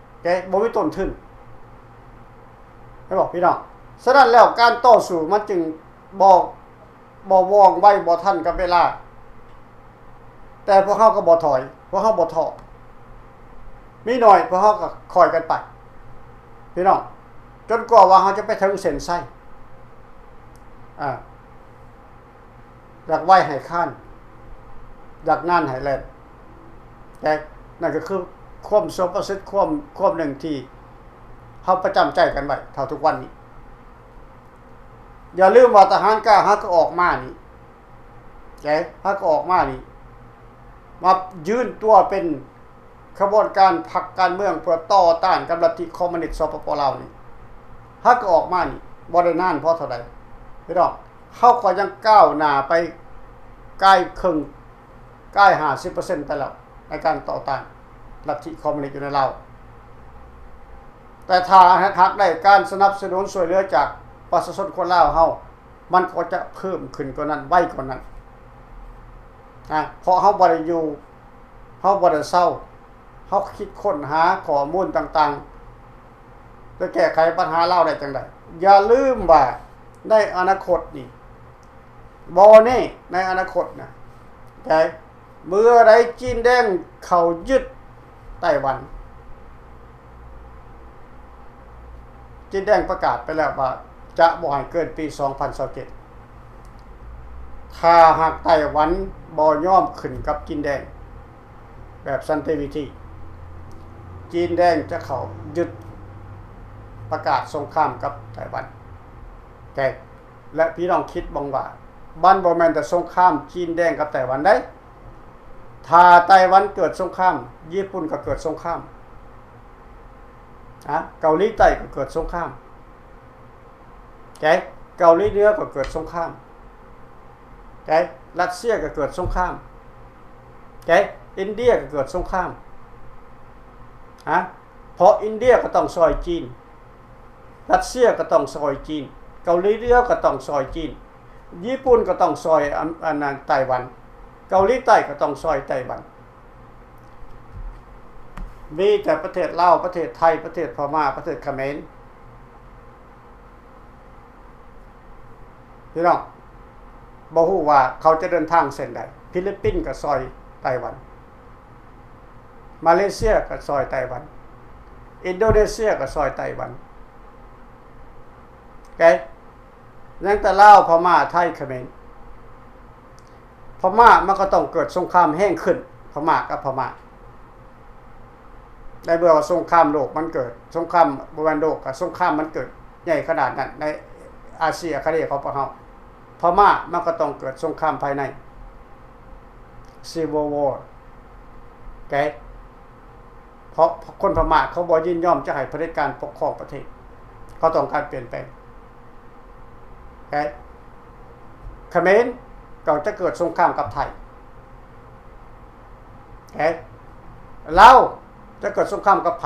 โอเคบ่มีต้นทุน ให้บอกพี่น้องฉะนั้นแล้วการต่อสู้มันจึงบ่ว่องไวบ่ทันกับเวลาแต่พวกเฮาก็บ่ถอยพวกเฮาบ่ท้อมีหน่อยพวกเฮาก็คอยกันไปพี่น้องจนกว่าเฮาจะไปถึงเส้นชัยอยากไหวให้ข้านอยากงานให้แล่นแต่นั่นก็คือความสมประสิทธิ์ความหนึ่งที่เฮาประจำใจกันไว้เท่าทุกวันนี้อย่าลืมว่าทหารกล้าฮักก็ออกมานี่ฮักก็ออกมานี่มายืนตัวเป็นขบวนการพรรคการเมืองเพื่อต่อต้านกับลัทธิคอมมิวนิสต์สปป.ลาวนี่ฮักก็ออกมานี่บ่ได้นานเพราะเท่าใดพี่น้องเฮาก็ยังก้าวหน้าไปใกล้ครึ่งใกล้ 50% ไปแล้วในการต่อต้านลัทธิคอมมิวนิสต์อยู่ในลาวแต่ถ้าหากได้การสนับสนุนช่วยเหลือจากประชาชนคนลาวเฮามันก็จะเพิ่มขึ้นกว่านั้นไวกว่านั้นเพราะเฮาบ่ได้อยู่เฮาบ่ได้เศร้าเฮาคิดค้นหาข้อมูลต่างๆจะแก้ไขปัญหาลาวได้จังได๋อย่าลืมว่าในอนาคตนี่บ่แน่ในอนาคตนะเมื่อใดจีนแดงเข้ายึดไต้หวันจีนแดงประกาศไปแล้วว่าจะบ่ให้เกินปี 2027 ถ้าหากไต้หวันบ่ยอมขึ้นกับจีนแดงแบบสันติวิธีจีนแดงจะเข้ายึดประกาศสงครามกับไต้หวันและพี่น้องคิดบ้างว่าบ้านบ่แม่นแต่สงครามจีนแดงกับไต้หวันได้ถ้าไต้หวันเกิดสงครามญี่ปุ่นก็เกิดสงครามเกาหลีใต้ก็เกิดสงครามเกาหลีเหนือก็เกิดสงครามรัสเซียก็เกิดสงครามอินเดียก็เกิดสงครามเพราะอินเดียก็ต้องซอยจีนรัสเซียก็ต้องซอยจีนเกาหลีเหนือก็ต้องซอยจีนญี่ปุ่นก็ต้องซอยไต้หวันเกาหลีใต้ก็ต้องซอยไต้หวันมีแต่ประเทศลาวประเทศไทยประเทศพม่าประเทศเขมรพี่น้องบ่ฮู้ว่าเขาจะเดินทางเส้นใดฟิลิปปินส์ก็ซอยไต้หวันมาเลเซียก็ซอยไต้หวันอินโดนีเซียก็ซอยไต้หวันยังแต่ลาวพม่าไทยเขมรพม่ามันก็ต้องเกิดสงครามแห้งขึ้นพม่ากับพม่าได้เบื่อว่าสงครามโลกมันเกิดสงครามบริเวณโลกกับสงครามมันเกิดใหญ่ขนาดนั้นในอาเซียคาเดของพวกเราพม่ามันก็ต้องเกิดสงครามภายใน Civil War เพราะคนพม่าเขาบ่ยินยอมจะให้เผด็จการปกครองประเทศเขาต้องการเปลี่ยนแปลงเขมรก็จะเกิดสงครามกับไทยลาวจะเกิดสงครามกับไผ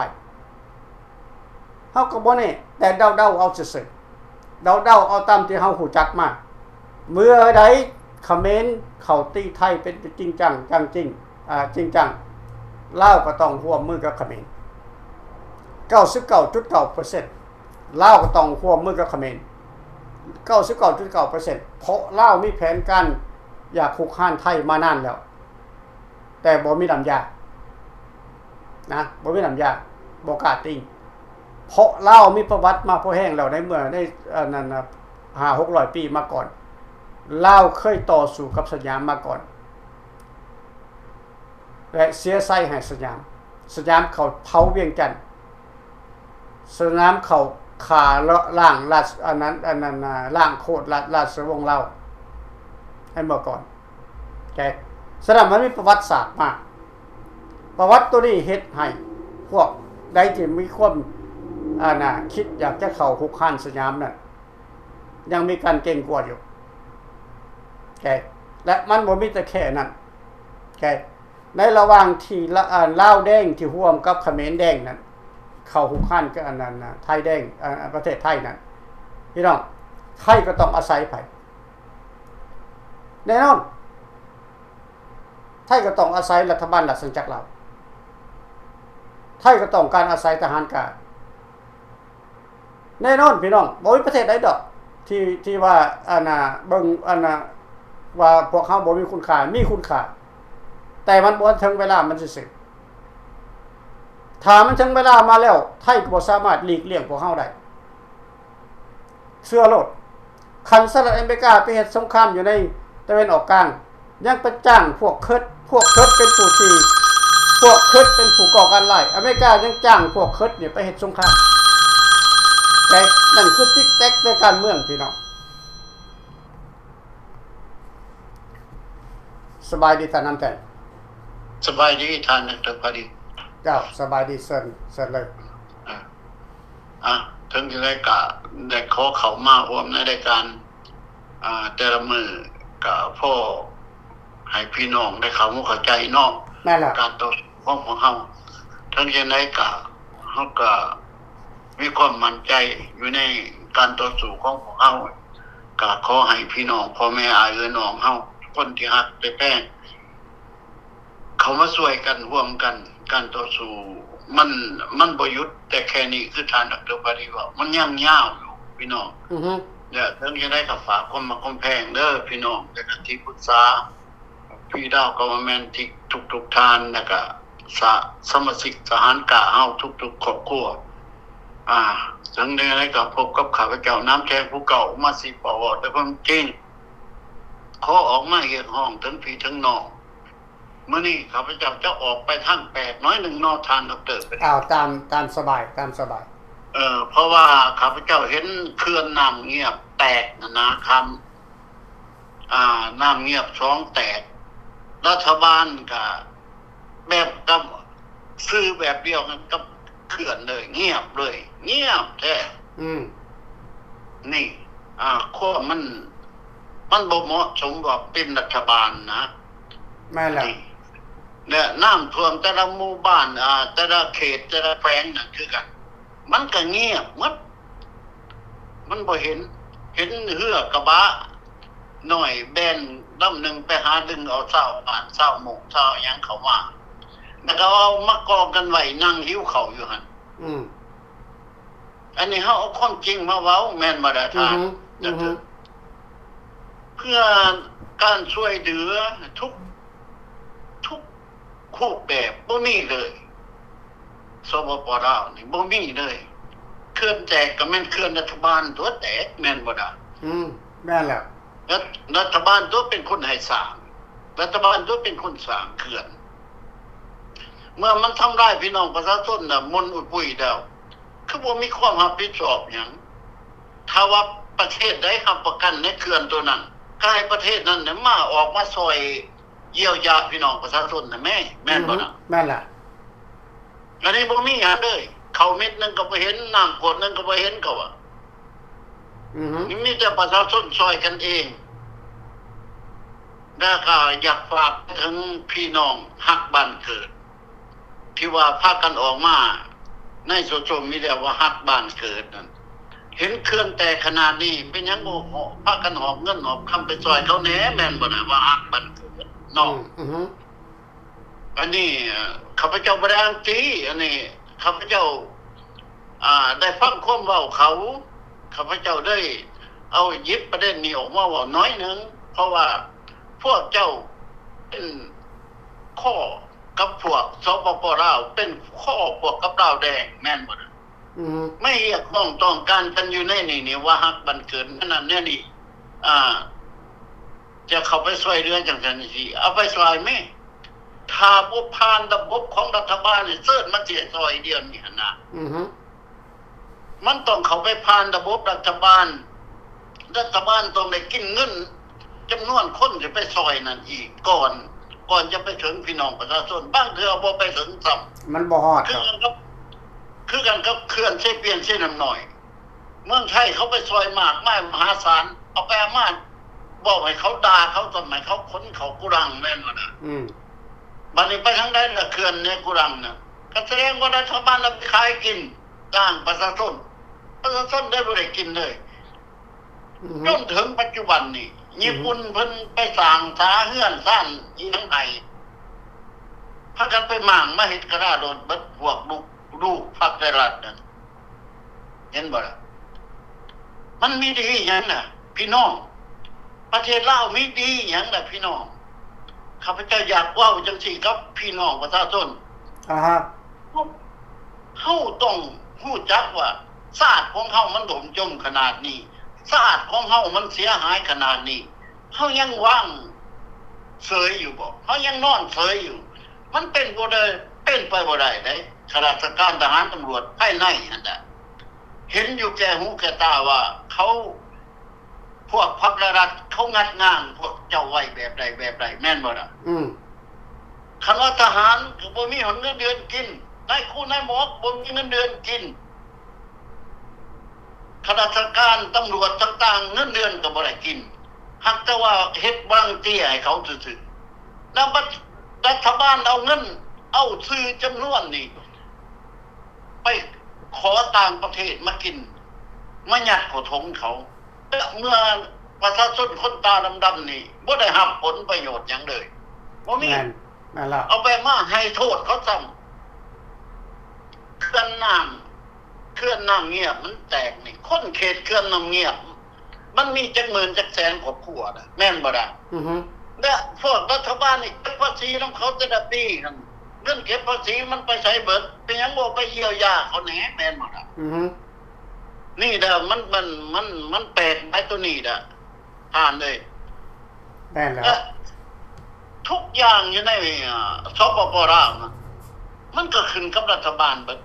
เฮาก็บ่แน่แต่เดาเอาซื่อๆเดาเอาตามที่เฮาฮู้จักมาเมื่อใดเขมรเข้าตีไทยเป็นจริงจังจริงจังลาวก็ต้องร่วมมือกับเขมร 99.9% ลาวก็ต้องร่วมมือกับเขมร 99.9% เพราะลาวมีแผนการอยากคุกคามไทยมานานแล้วแต่บ่มีน้ำยาบ่มีน้ำยาบ่กล้าติงเพราะลาวมีประวัติมาพอแห้งแล้วในเมื่อได้นั้น500-600 ปีมาก่อนลาวเคยต่อสู้กับสยามมาก่อนและเสียไส้ให้สยามเขาเผาเวียงจันทน์สยามเขาขาล่างราชอันนั้นล่างโคตรราชวงศ์ลาวให้เมื่อก่อนสนามมันมีประวัติศาสตร์มากประวัติตัวนี้เฮ็ดให้พวกใดที่มีความคิดอยากจะเข้าคุกคามสยามนั่นยังมีการเก่งกว่าอยู่และมันบ่มีแต่แค่นั้นในระหว่างที่ลาวแดงที่ร่วมกับเขมรแดงนั้นเข้าคุกคามกับอันนั้นไทยแดงประเทศไทยนั้นพี่น้องไทยก็ต้องอาศัยไผแน่นอนไทยก็ต้องอาศัยรัฐบาลราชอาณาจักรลาวไทยก็ต้องการอาศัยทหารกา แน่นอนพี่น้องบ่มีประเทศใดดอกที่ว่าอันน่ะเบิ่งอันน่ะว่าพวกเขาบ่มีคุณค่ามีคุณค่าแต่มันบ่ถึงเวลามันสิสึกถ้ามันถึงเวลามาแล้วไทยก็บ่สามารถหลีกเลี่ยงพวกเขาได้เชื่อโลดคันสหรัฐอเมริกาไปเฮ็ดสงครามอยู่ในตะวันออกกลางยังไปจ้างพวกเคิดเป็นผู้ที่พวกเคิดเป็นผู้ก่อการร้ายอเมริกายังจ้างพวกเคิดเนี่ยไปเฮ็ดสงครามแต่นั่นคือติ๊กแต๊กในการเมืองพี่น้องสบายดีท่านน้ำแทน สบายดีทานดรพอดี เจ้าสบายดีเซินเลย ถึงจะได้กะได้ขอเขามาร่วมในรายการแต่ละมือกับพ่อให้พี่น้องได้เข้าใจเนาะ แม่นล่ะ การต่อของเฮาถึงจะได้กะเฮาก็มีความมั่นใจอยู่ในการต่อสู้ของพวกเฮาก็ขอให้พี่น้องพ่อแม่อาเอื้อน้องเฮาคนที่ฮักได้แป้งเขามาช่วยกันร่วมกันการต่อสู้มันบ่หยุดแต่แค่นี้คือทานดรปฏิว่ามันยังยาวอยู่พี่น้อง อือฮึ เดี๋ยวเรื่องจะได้กับฝากคนมาคมแพงเด้อพี่น้องแล้วก็ที่ปรึกษาพี่ดาวกอร์เมนต์ที่ทุกๆทานแล้วก็สมาชิกทหารกะเฮาทุกๆครอบครัวถึงได้กับพบกับข้าพเจ้าน้ำแข็งผู้เก่ามาสิปวแต่ความจริงขอออกมาเฮ็ดห้องถึงพี่ถึงน้องมื้อนี้ข้าพเจ้าจะออกไปทาง8น้อย1นอทานดรไป ตามสบายเพราะว่าข้าพเจ้าเห็นเขื่อนน้ำเงียบแตกนะครับน้ำเงียบท้องแตกรัฐบาลก็แบบกับซื้อแบบเดียวกันกับเขื่อนเลยเงียบเลยเงียบแท้นี่ข้อมันบ่เหมาะสมว่าเป็นรัฐบาลนะแม่นล่ะ เนี่ยน้ำท่วมแต่ละหมู่บ้านแต่ละเขตแต่ละแขวงน่ะคือกันมันก็เงียบหมดมันบ่เห็นเรือกระบะหน่อยแบนลำหนึงไปหาดึงเอาเช้าบ้านเช้าหมู่เช้าหยังเข้ามาแล้วก็เอามากองกันไว้นั่งหิวข้าวอยู่หั่นอันนี้เฮาเอาความจริงมาเว้าแม่นบ่ได้ทานเพื่อการช่วยเหลือทุกรูปแบบบ่มีเลยสปป.ลาวนี่บ่มีเลยเคลื่อนแจกก็แม่นเคลื่อนรัฐบาลตัวแตกแม่นบ่ได้แม่นแล้วรัฐบาลตัวเป็นคนให้สร้างรัฐบาลตัวเป็นคนสร้างเขื่อนเมื่อมันทำร้ายพี่น้องประชาชนน่ะมนต์อุยปุยแล้วคือบ่มีความรับผิดชอบหยังถ้าว่าประเทศใดรับประกันในเขื่อนตัวนั้นก็ให้ประเทศนั้นน่ะมาออกมาช่วยเยียวยาพี่น้องประชาชนน่ะแม่นบ่น่ะแม่นล่ะอันนี้บ่มีหยังเลยเขาเม็ดนึงก็บ่เห็นน้ำกดนึงก็บ่เห็นก็ว่านี่มีแต่ประชาชนช่วยกันเองแล้วก็อยากฝากถึงพี่น้องฮักบ้านเกิดที่ว่าพากันออกมาในโซเชียลมีเดียว่าฮักบ้านเกิดนั่นเห็นเคลื่อนแต่ขนาดนี้เป็นหยังบ่พากันหอบเงินหอบคำไปช่วยเขาแหน่แม่นบ่น่ะว่าฮักบ้านเกิดเนาะอันนี้ข้าพเจ้าบ่ได้อ้างตีอันนี้ข้าพเจ้าได้ฟังความเว้าเขาข้าพเจ้าได้เอาหยิบประเด็นนี้ออกมาเว้าน้อยนึงเพราะว่าพวกเจ้าเป็นข้อกับพวกสปป.ลาวเป็นข้อพวกกับลาวแดงแม่นบ่ไม่เรียกร้องต้องการกันอยู่ในนี่ว่าฮักบ้านเกิดนั่นนี่จะเข้าไปช่วยเหลือจังซั่นสิเอาไปช่วยแม่ถ้าบ่ผ่านระบบของรัฐบาลนี่เสิร์ชมันสิช่วยเดียวนี่หั่นน่ะมันต้องเข้าไปผ่านระบบรัฐบาลต้องได้กินเงินจำนวนคนจะไปช่วยนั่นอีกก่อนจะไปถึงพี่น้องประชาชนบางเทื่อบ่ไปถึงซ้ำมันบ่ฮอดคือกันกับเคลื่อนใช้เปลี่ยนใช้น้ำหน่อยเมืองไทยเขาไปซอยมากมายมหาศาลเอาไปอามาบอกให้เขาด่าเขาทำไมเขาค้นเขากุรังแม่นบ่น่ะบัดนี้ไปทางใดล่ะเขื่อนเนี่ยกุรังน่ะก็แสดงว่ารัฐบาลรับขายกินจ้างประชาชนได้บ่ได้กินเลยจนถึงปัจจุบันนี้ญี่ปุ่นเพิ่นไปสร้างสาเฮือนสร้างอีหยังไห้พากันไปหม่างมาเฮ็ดกระดาษโดนเบิดพวกลูกพรรคไทยรัฐนั่นเห็นบ่ล่ะ มันมีดีหยังน่ะ พี่น้องประเทศลาวมีดีหยังน่ะพี่น้องข้าพเจ้าอยากเว้าจังซี่กับพี่น้องประชาชน ฮะ เฮาต้องรู้จักว่าชาติของเฮามันหล่มจมขนาดนี้ชาติของเฮามันเสียหายขนาดนี้เฮายังว่างเฉยอยู่บ่เฮายังนอนเฉยอยู่มันเป็นบ่ได้เป็นไปบ่ได้เด้ข้าราชการทหารตำรวจภายในนั่นน่ะเห็นอยู่แก่หูแก่ตาว่าเขาพวกพรรครัฐเขางัดงานพวกเจ้าไว้แบบใดแม่นบ่ล่ะคันว่าทหารก็บ่มีเงินเดือนกินนายครูนายหมอบ่มีเงินเดือนกินข้าราชการตำรวจต่างๆเงินเดือนก็บ่ได้กินหักแต่ว่าเฮ็ดบางเตี้ยให้เขาซื่อๆแล้วรัฐบาลเอาเงินเอาซื้อจำนวนนี่ไปขอต่างประเทศมากินมายัดเข้าถงเขาเมื่อประชาชนคนตาดำๆนี่บ่ได้รับผลประโยชน์หยังเลยบ่มีนั่นล่ะเอาไปมาให้โทษเขาซ้ำเคลื่อนน้ำเงียบมันแตกนี่คนเขตเคลื่อนน้ำเงียบมันมีจักหมื่นจักแสนครอบครัวน่ะแม่นบ่ล่ะและพวกรัฐบาลนี่เก็บภาษีของเขาจะได้ดีกันเงินเก็บภาษีมันไปใช้เบิดเป็นหยังบ่ไปเยียวยาเขาแหน่แม่นบ่ล่ะนี่เด้อมันแปลกไอ้ตัวนี้น่ะผ่านเลยแม่นแล้วทุกอย่างอยู่ในสปปลาวนะมันก็ขึ้นกับรัฐบาลเบิด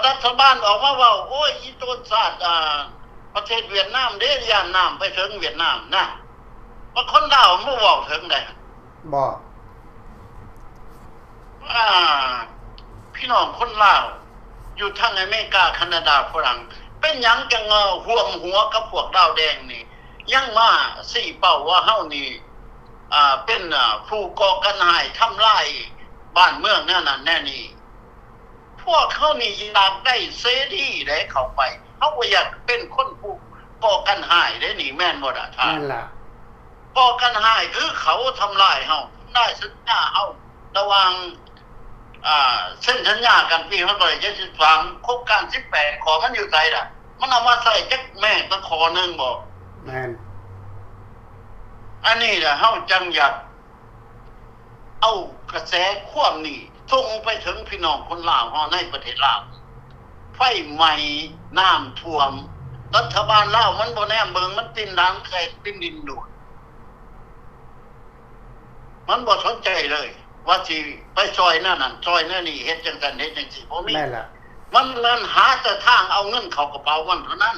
รัฐบาลออกมาเว้าโอ้ยอีต้นชาติประเทศเวียดนามเด้ย่านน้ำไปถึงเวียดนามนะว่าคนลาวมันบ่เว้าถึงได้บ่พี่น้องคนลาวอยู่ทางอเมริกาแคนาดาฝรั่งเป็นหยังจังห่วมหัวกับพวกดาวแดงนี่ยังมาสี่เป้าว่าเฮานี่เป็นผู้ก่อการร้ายทำลายบ้านเมืองนั่นน่ะแน่นี่พวกเขานี่อยากได้เสรีได้เข้าไปเขาบ่อยากเป็นคนผู้ก่อการร้ายได้นี่แม่นบ่ล่ะท่านนั่นล่ะก่อการร้ายคือเขาทำลายเฮาได้สัญญาเฮาระหว่างเส้นสัญญากันปี1973โครงการ18ขอมันอยู่ไสล่ะมันเอามาใส่จักแม่ตะขอนึงบ่แม่นอันนี้ล่ะเฮาจังอยากเอากระแสความนี้ส่งไปถึงพี่น้องคนลาวเฮาในประเทศลาวไฟไหม้น้ำท่วมรัฐบาลลาวมันบ่แนมเบิ่งมันตินดังใส่ตินดินดูดมันบ่สนใจเลยว่าสิไปซอยนั่นซอยนั่นนี่เฮ็ดจังซั่นเฮ็ดจังซี่บ่มีแม่นล่ะมันหาแต่ทางเอาเงินเข้ากระเป๋ามันเท่านั้น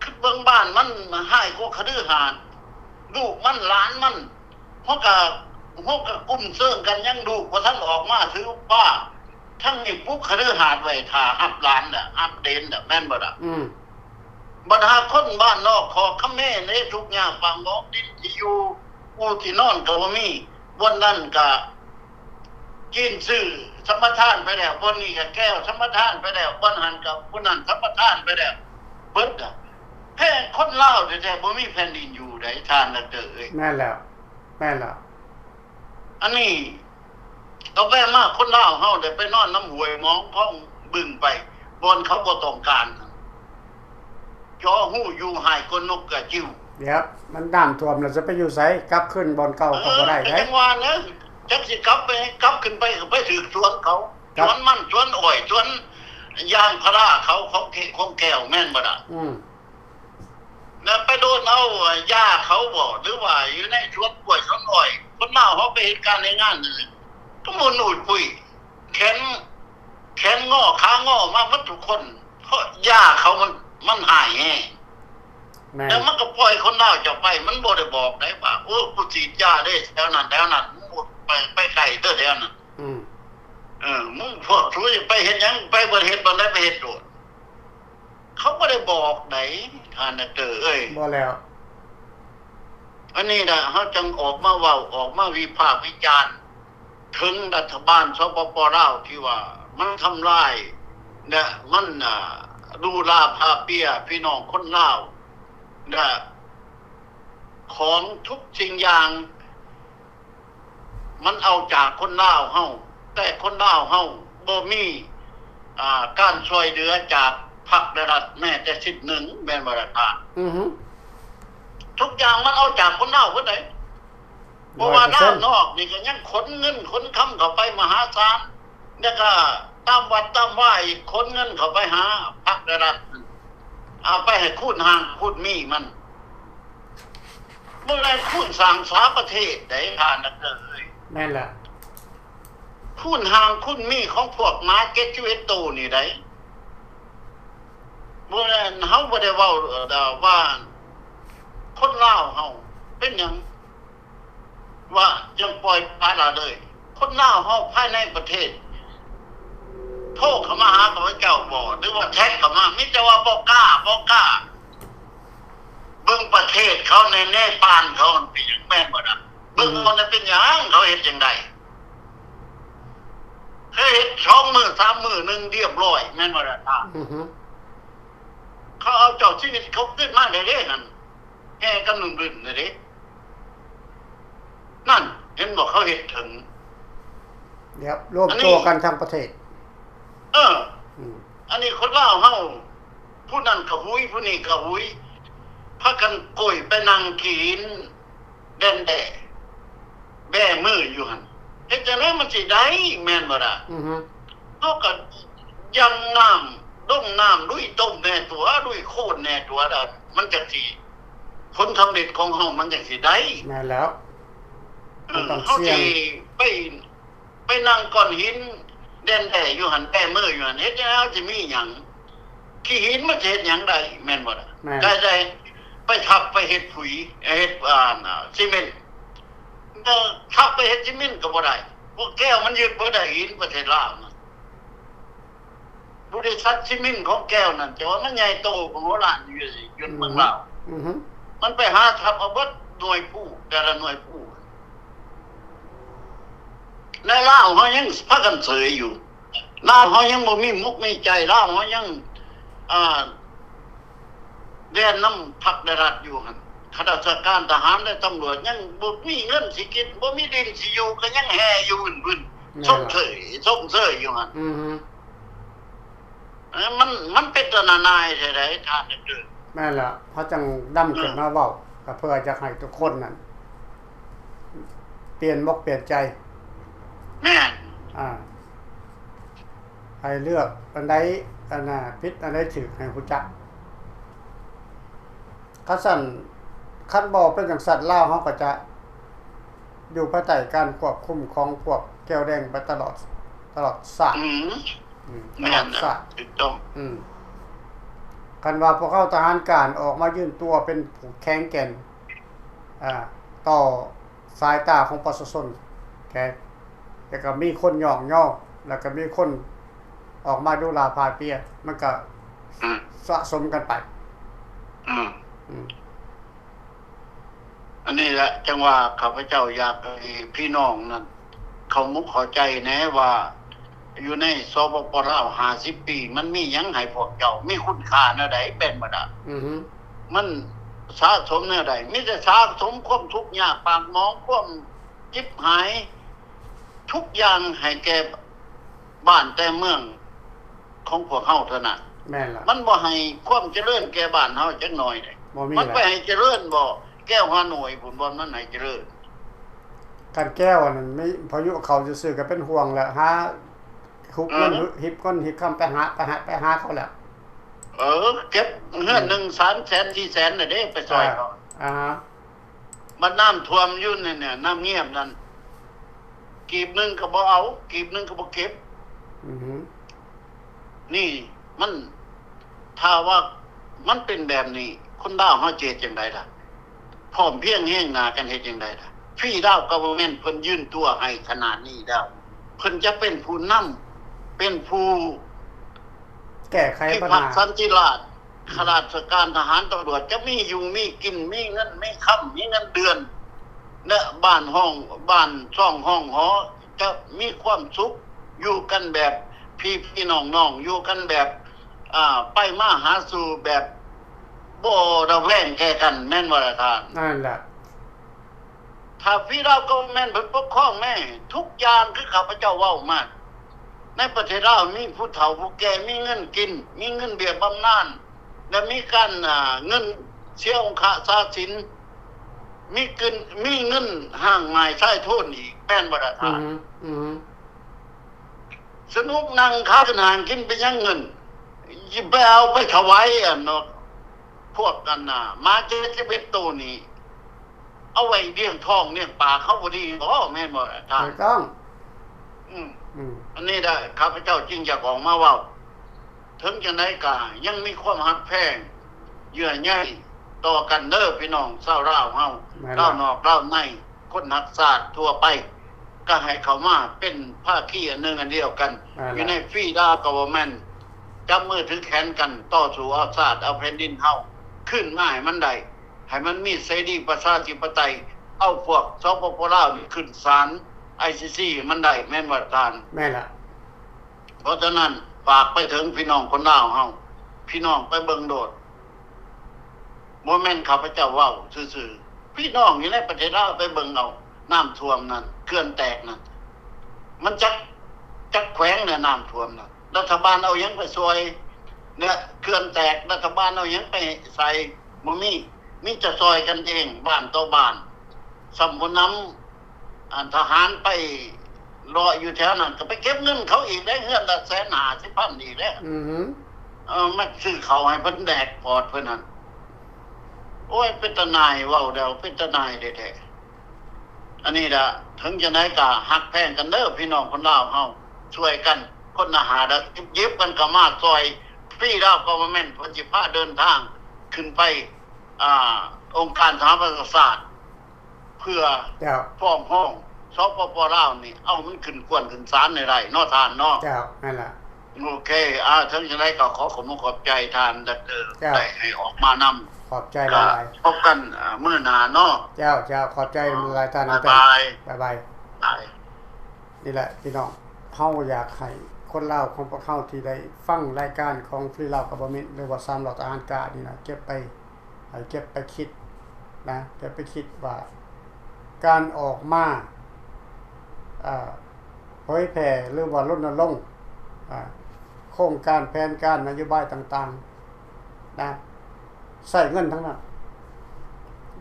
คือเบิ่งบ้านมันให้กว่าคฤหาสน์ลูกมันหลานมันเพราะก็กุ้มเซิงกันยังดูว่าท่านออกมาถือว่าทั้งนี่ปุ๊กคฤหาสน์ไว้ท่ารับหลานน่ะรับเด่นน่ะแม่นบ่ล่ะบรรดาคนบ้านนอกขอคำแม่ในทุกอย่างฟังบอกดินที่อยู่อูที่นอนก็บ่มีวันนั้นก็กินซื้อสัมปทานไปแล้ววันนี้ก็แก้วสัมปทานไปแล้ววันหันกับวันนั้นสัมปทานไปแล้วเบิดอ่ะแค่คนลาวแท้ๆบ่มีแผ่นดินอยู่ได้ทานน่ะเด้อเอ้ยแม่นแล้วอันนี้เอาไปมาคนลาวเฮาได้ไปนอนน้ำห้วยหมองพ้องบึงไปบนเขาบ่ต้องการจอหู้อยู่หายคนนกกระจิ๋วเดี๋ยวมันน้ำท่วมแล้วจะไปอยู่ไสกลับขึ้นบ่อนเก่าก็บ่ได้เด้จังว่านะจักสิกลับขึ้นไปถึงสวนเขาสวนมันสวนอ้อยสวนยางพาราเขาของแก้วแม่นบ่ล่ะแล้วไปโดนเอาหญ้าเขาบ่หรือว่าอยู่ในสวนกล้วยสวนอ้อยคนลาวเฮาไปเหตุการณ์ในงานนั่นก็มุนอุดปุยแขนงอขางอมาหมดทุกคนเพราะหญ้าเขามันหายแฮะแล้วมันก็ปล่อยคนลาวจะไปมันบ่ได้บอกได้ว่าโอ้กูฉีดยาเด้แถวนั้นไปไกลเด้อแถวนั้นมึงพวกรู้ไปเฮ็ดหยังไปบ่เฮ็ดบ่ได้ไปเฮ็ดโดดเขาบ่ได้บอกไหนท่านน่ะเอ้ยบ่แล้วอันนี้น่ะเฮาจังออกมาเว้าออกมาวิพากษ์วิจารณ์ถึงรัฐบาลสปปลาวที่ว่ามันทำลายนะมันดูลาพาเปียพี่น้องคนลาวนะของทุกสิ่งอย่างมันเอาจากคนลาวเฮาแต่คนลาวเฮาบ่มีการช่วยเหลือจาก พักได้รัฐแม้แต่สิทธิ์หนึ่งแม่นบ่ล่ะท่าน อือฮึ ทุกอย่างมันเอาจากคนเน่าเพิ่นได้เพราะว่าด้านนอกนี่ก็ยังขนเงินขนคำเข้าไปมหาศาลแล้วก็ตามวัดตามว่าอีกขนเงินเข้าไปหาพรรครัฐเอาไปให้คูณหางคูณมีมันเมื่อไรคูณสร้างสาประเทศได้ทานนักเอ้ย แม่นแหละ คูณหางคูณมีของพวกม้าเก็ตชีวิตตูนี่ได้เมื่อไรเฮาบ่ได้เว้าว่าคนลาวเฮาเป็นหยังว่ายังปล่อยปละละเลยคนลาวเฮาภายในประเทศโทษเข้ามาหาข้าพเจ้าบ่หรือว่าแท็กเข้ามามิแต่ว่าบ่กล้าเบิ่งประเทศเขาในเนปาลเขาเป็นหยังแม่นบ่ล่ะเบิ่งมันเป็นหยังเขาเฮ็ดจังได๋เคยเฮ็ด2 มื้อ 3 มื้อนึงเรียบร้อยแม่นบ่ล่ะท่าน อือฮึ เขาเอาเจ้าชีวิตเขาขึ้นมาได้เด้นั่นแห่กันบึ้นๆได้เด้นั่นเห็นบอกเขาเฮ็ดถึง เดี๋ยวรวมตัวกันทั้งประเทศ อืม อันนี้คนลาวเฮาผู้นั้นก็หุยผู้นี้ก็หุยพากันโกยไปนั่งกินแดะแบมืออยู่หั่นเฮ็ดจังได๋มันสิได้แม่นบ่ล่ะ อือฮึ เฮาก็ยังน้ำต้มน้ำลุยต้มแน่ตัวลุยโคตรแน่ตัวดอกมันจังสิผลสำเร็จของเฮามันจังสิได้ แม่นแล้วมันต้อง เฮา เสี่ย สิ ง ไปนั่งก้อนหินแดะอยู่หั่นแบมืออยู่หั่นเฮ็ดจังได๋เฮาสิมีหยังขี้หินมันสิเฮ็ดหยังได้แม่นบ่ล่ะ แม่น ได้ไปทับไปเฮ็ดปุ๋ยเฮ็ดซีเมนต์ทับไปเฮ็ดซีเมนต์ก็บ่ได้พวกแก้วมันยึดบ่ได้หินประเทศลาวนะบริษัทซีเมนต์ของแก้วนั่นแต่ว่ามันใหญ่โตกว่าโหราณอยู่สิอยู่เมืองลาว อือฮึ มันไปหาทับเอาเบิดหน่วยผู้แต่ละหน่วยผู้ในลาวเฮายังพากันเสยอยู่ลาวเฮายังบ่มีมุกมีใจลาวเฮายังแดนน้ำพักได้รัฐอยู่หั่นข้าราชการทหารและตำรวจยังบ่มีเงินสิกินบ่มีดินสิอยู่ก็ยังแห่อยู่วุ่นๆส่งเสยอยู่หั่น อือฮึ มันเป็นตนานายใช่ไหมท่านเด้อ แม่นแล้วเพราะจังดำขึ้นมาเว้าก็เพื่อจะให้ทุกคนนั่นเปลี่ยนเปลี่ยนใจ แม่น ให้เลือกอันใดอันน่ะผิดอันใดถูกให้รู้จักคันบ่เป็นจังซั่นลาวเฮาก็จะอยู่ภายใต้การควบคุมของพวกแก้วแดงไปตลอดชาติ ต แม่ ลอด นนะ ชาติ ถูกต้อง คันว่าพวกเขาทหารการออกมายื่นตัวเป็นผู้แข็งแกร่งต่อสายตาของประชาชนแค่แล้วก็มีคนย่องย่อแล้วก็มีคนออกมาดูลาพาเปียมันก็ อืม สะสมกันไป อืม อืม อันนี้แหละจังว่าข้าพเจ้าอยากให้พี่น้องนั้นเขามุกเข้าใจแน่ว่า อยู่ในสปปลาว50 ปีมันมีหยังให้พวกเจ้ามีคุณค่าแนวใดเป็นบ่ได้ อือฮึ มันสะสมแนวใดมีแต่สะสมความทุกข์ยากปากหมองความจิบหาย ทุกอย่างให้แก่บ้านแต่เมืองของพวกเฮาเท่านั้น แม่นล่ะ มันบ่ให้ความเจริญแก่บ้านเฮาจักหน่อยเลย บ่มี มันไป ล่ะ ให้เจริญบ่แก้วฮานอยพุ่นบ่มันให้เจริญ การแก้วนั่นไม่พายุเขาซื่อๆก็เป็นห่วงแหละหาคุกเงินหิบก้นหิบคำไปหาเขาแหละ เก็บเงิน1 300,000 400,000น่ะเด้ไปซอยเขา อ่าฮะ มันน้ำท่วมอยู่เนี่ยน้ำเงียบนั่นกีบหนึงก็บ่เอากีบหนึงก็บ่เก็บ อือฮึ นี่มันถ้าว่ามันเป็นแบบนี้คนดาวเฮาเจตจังไดล่ะพร้อมเพรียงแห้งหน้ากันเฮ็ดจังไดล่ะฟรีดาวกะเวอร์เมนต์เพิ่นยื่นตัวให้ขนาดนี้แล้วเพิ่นจะเป็นผู้นำเป็นผู้ แก้ไข พิ ปัญ พัฒ หา น์สันติราษฎร์ข้าราชการทหารตำรวจจะมีอยู่มีกินมีเงินมีค่ำมีเงินเดือนและบ้านช่องห้องหอจะมีความสุขอยู่กันแบบพี่น้องๆอยู่กันแบบไปมาหาสู่แบบบ่ระแวงแก่กันแม่นบ่ล่ะท่าน นั่นแหละ ถ้าพี่เราก็แม่นเพิ่นปกครองแม่ทุกอย่างคือข้าพเจ้าเว้ามา ในประเทศเรามีผู้เฒ่าผู้แก่มีเงินกินมีเงินเบี้ยบำนาญและมีการเงินเสียองค์ศาสินมีเงินห่างหมายใช้โทษอีกแม่นบ่ล่ะท่านสนุกนั่งค้ากันหางกินไปยังเงินยิบไปเอาไปถวายเนาะพวกกันมา71ตัวนี้เอาไว้เลี้ยงท้องเลี้ยงปลาเขาบ่ดีแม่นบ่ล่ะท่านถูกต้องอันนี้ได้ข้าพเจ้าจึงอยากออกมาเว้าถึงจังได๋ก็ยังมีความฮักแพงเยื่อใยต่อกันเด้อพี่น้องชาวลาวเฮาลาวนอกลาวในคนนักศาสตร์ทั่วไปก็ให้เข้ามาเป็นภาคีอันหนึ่งอันเดียวกันอยู่ในฟรีดากัฟเวอร์แมนต์จับมือถือแขนกันต่อสู้เอาชาติเอาแผ่นดินเฮาขึ้นมาให้มันได้ให้มันมีเสรีประชาธิปไตยเอาพวกสปปลาวขึ้นศาล ICC มันได้แม่นว่าท่านแม่นล่ะเพราะฉะนั้นฝากไปถึงพี่น้องคนลาวเฮาพี่น้องไปเบิ่งโดดบ่แม่นข้าพเจ้าเว้าซื่อๆพี่น้องอยู่ในประเทศลาวไปเบิ่งเอาน้ำท่วมนั่นเขื่อนแตกนั่นมันจักแขวงเนี่ยน้ำท่วมนั่นรัฐบาลเอาหยังไปช่วยเนี่ยเขื่อนแตกรัฐบาลเอาหยังไปใส่บ่มีจะซอยกันเองบ้านต่อบ้านสำผู้นำทหารไปรออยู่แถวนั้นก็ไปเก็บเงินเขาอีกได้เฮือนละ150,000อีกแล้วมันซื้อเขาให้เพิ่นแดกปอดเพิ่นนั่นโอ้ยเป็นตาหน่ายเว้าแล้วเป็นตาหน่ายแท้ๆอันนี้ล่ะถึงจะไหนก็ฮักแพงกันเด้อพี่น้องคนลาวเฮาช่วยกันคนอาหารเย็บกันก็มาซอยฟรีลาวกัฟเวอร์แมนต์เพิ่นสิพาเดินทางขึ้นไปองค์การสหประชาชาติเพื่อฟ้องร้องสปปลาวนี่เอามันขึ้นกวนขึ้นศาลได้เนาะท่านเนาะเจ้านั่นล่ะโอเคถึงจะได้ก็ขอขอบใจท่านได้ให้ออกมานำขอบใจหลายพบกันมื้อหน้าเนาะเจ้าขอบใจหลายท่านบ๊ายบายนี่แหละพี่น้องเฮาอยากให้คนลาวของพวกเฮาที่ได้ฟังรายการของฟรีลาวกัฟเวอร์แมนต์หรือว่า3หลอดอาหารกานี่นะเก็บไปคิดนะเก็บไปคิดว่าการออกมาเผยแผ่หรือว่ารณรงค์โครงการแผนการนโยบายต่างๆนะใส่เงินทั้งนั้น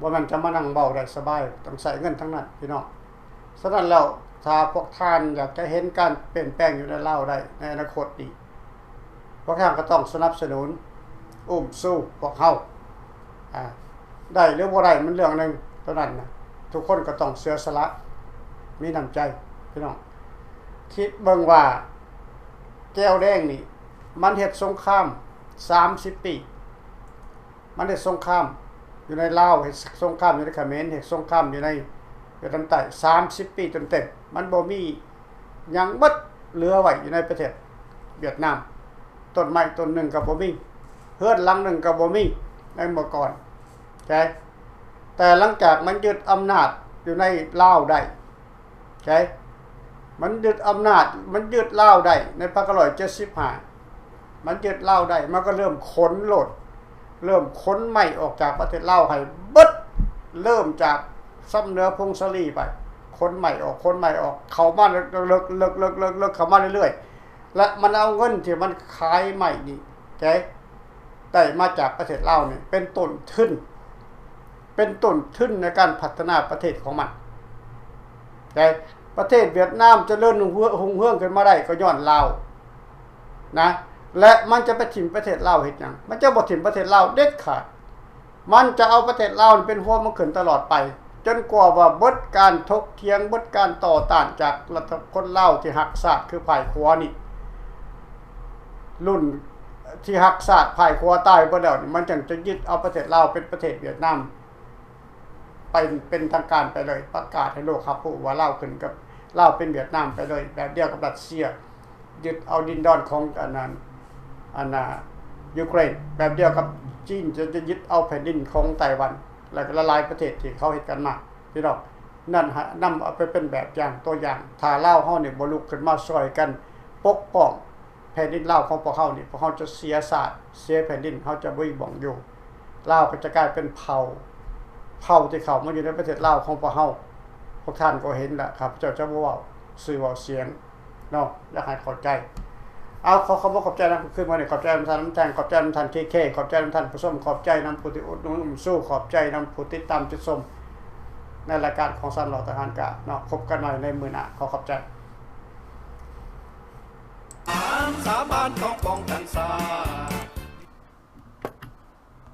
บ่มันจะมานั่งเบาได้สบายต้องใส่เงินทั้งนั้นพี่น้องฉะนั้นแล้วถ้าพวกท่านอยากจะเห็นการเปลี่ยนแปลงอยู่ในลาวได้ในอนาคตนี้พวกท่านก็ต้องสนับสนุนสู้พวกเฮาได้หรือบ่ได้มันเรื่องนึงเท่านั้นนะทุกคนก็ต้องเสียสละมีน้ำใจพี่น้องคิดเบิ่งว่าแก้วแดงนี่มันเฮ็ดสงคราม30 ปีมันเฮ็ดสงครามอยู่ในลาวเฮ็ดสงครามอยู่ในเขมรเฮ็ดสงครามอยู่ในเวียดนามใต้30 ปีเต็มๆมันบ่มีหยังบัดเหลือไว้อยู่ในประเทศเวียดนามต้นไม้ต้นนึงก็บ่มีเฮือนหลังนึงก็บ่มีในเมื่อก่อนใช่แต่หลังจากมันยึดอำนาจอยู่ในลาวได้ใช่มันยึดอำนาจมันยึดลาวได้ใน1975มันยึดลาวได้มันก็เริ่มขนโลดเริ่มขนไม้ออกจากประเทศลาวให้เบิดเริ่มจากซ้ำเหนือพงศลีไปขนไม้ออกเข้ามาเลิกเข้ามาเรื่อยๆและมันเอาเงินที่มันขายไม้นี่ใช่ได้มาจากประเทศลาวนี่เป็นต้นทุนในการพัฒนาประเทศของมันแต่ประเทศเวียดนามจะเริ่มหุ่งเฮืองขึ้นมาได้ก็ย้อนลาวนะและมันจะไปถิ่มประเทศลาวเฮ็ดหยังมันจะบ่ถิ่มประเทศลาวเด็ดขาดมันจะเอาประเทศลาวเป็นหัวมันขึ้นตลอดไปจนกว่าว่าเบิดการทกเถียงเบิดการต่อต้านจากรัฐคนลาวที่หักศาสตร์คือฝ่ายขวานี่รุ่นที่หักศาสตร์ฝ่ายขวาตายบ่แล้วนี่มันจังจะยึดเอาประเทศลาวเป็นประเทศเวียดนามเป็นทางการไปเลยประกาศให้โลกรับรู้ว่าลาวขึ้นกับลาวเป็นเวียดนามไปเลยแบบเดียวกับรัสเซียยึดเอาดินแดนของยูเครนแบบเดียวกับจีนจะยึดเอาแผ่นดินของไต้หวันแล้วก็ละลายประเทศที่เขาเฮ็ดกันมาพี่น้องนั่นนำเอาไปเป็นแบบอย่างตัวอย่างถ้าลาวเฮานี่บ่ลุกขึ้นมาช่วยกันปกป้องแผ่นดินลาวของพวกเฮานี่พวกเฮาจะเสียชาติเสียแผ่นดินเฮาจะบ่มีบ่งอยู่ลาวก็จะกลายเป็นเผ่าที่เข้ามาอยู่ในประเทศลาวของพวกเฮาพวกท่านก็เห็นแล้วครับเจ้าบ่เว้าสื่อเว้าเสียง เนาะอยากให้เข้าใจเอาขอขอบใจนะขึ้นมาเนี่ยขอบใจน้ำท่านน้ำแทงขอบใจน้ำท่านเคขอบใจน้ำท่านผู้ชมขอบใจน้ำผู้ที่อุดหนุนสู้ขอบใจน้ำผู้ติดตามติดชมในรายการของ3หล่อทหารกะเนาะพบกันใหม่ในมื้อหน้าขอบใจ สาบานของปองกันสา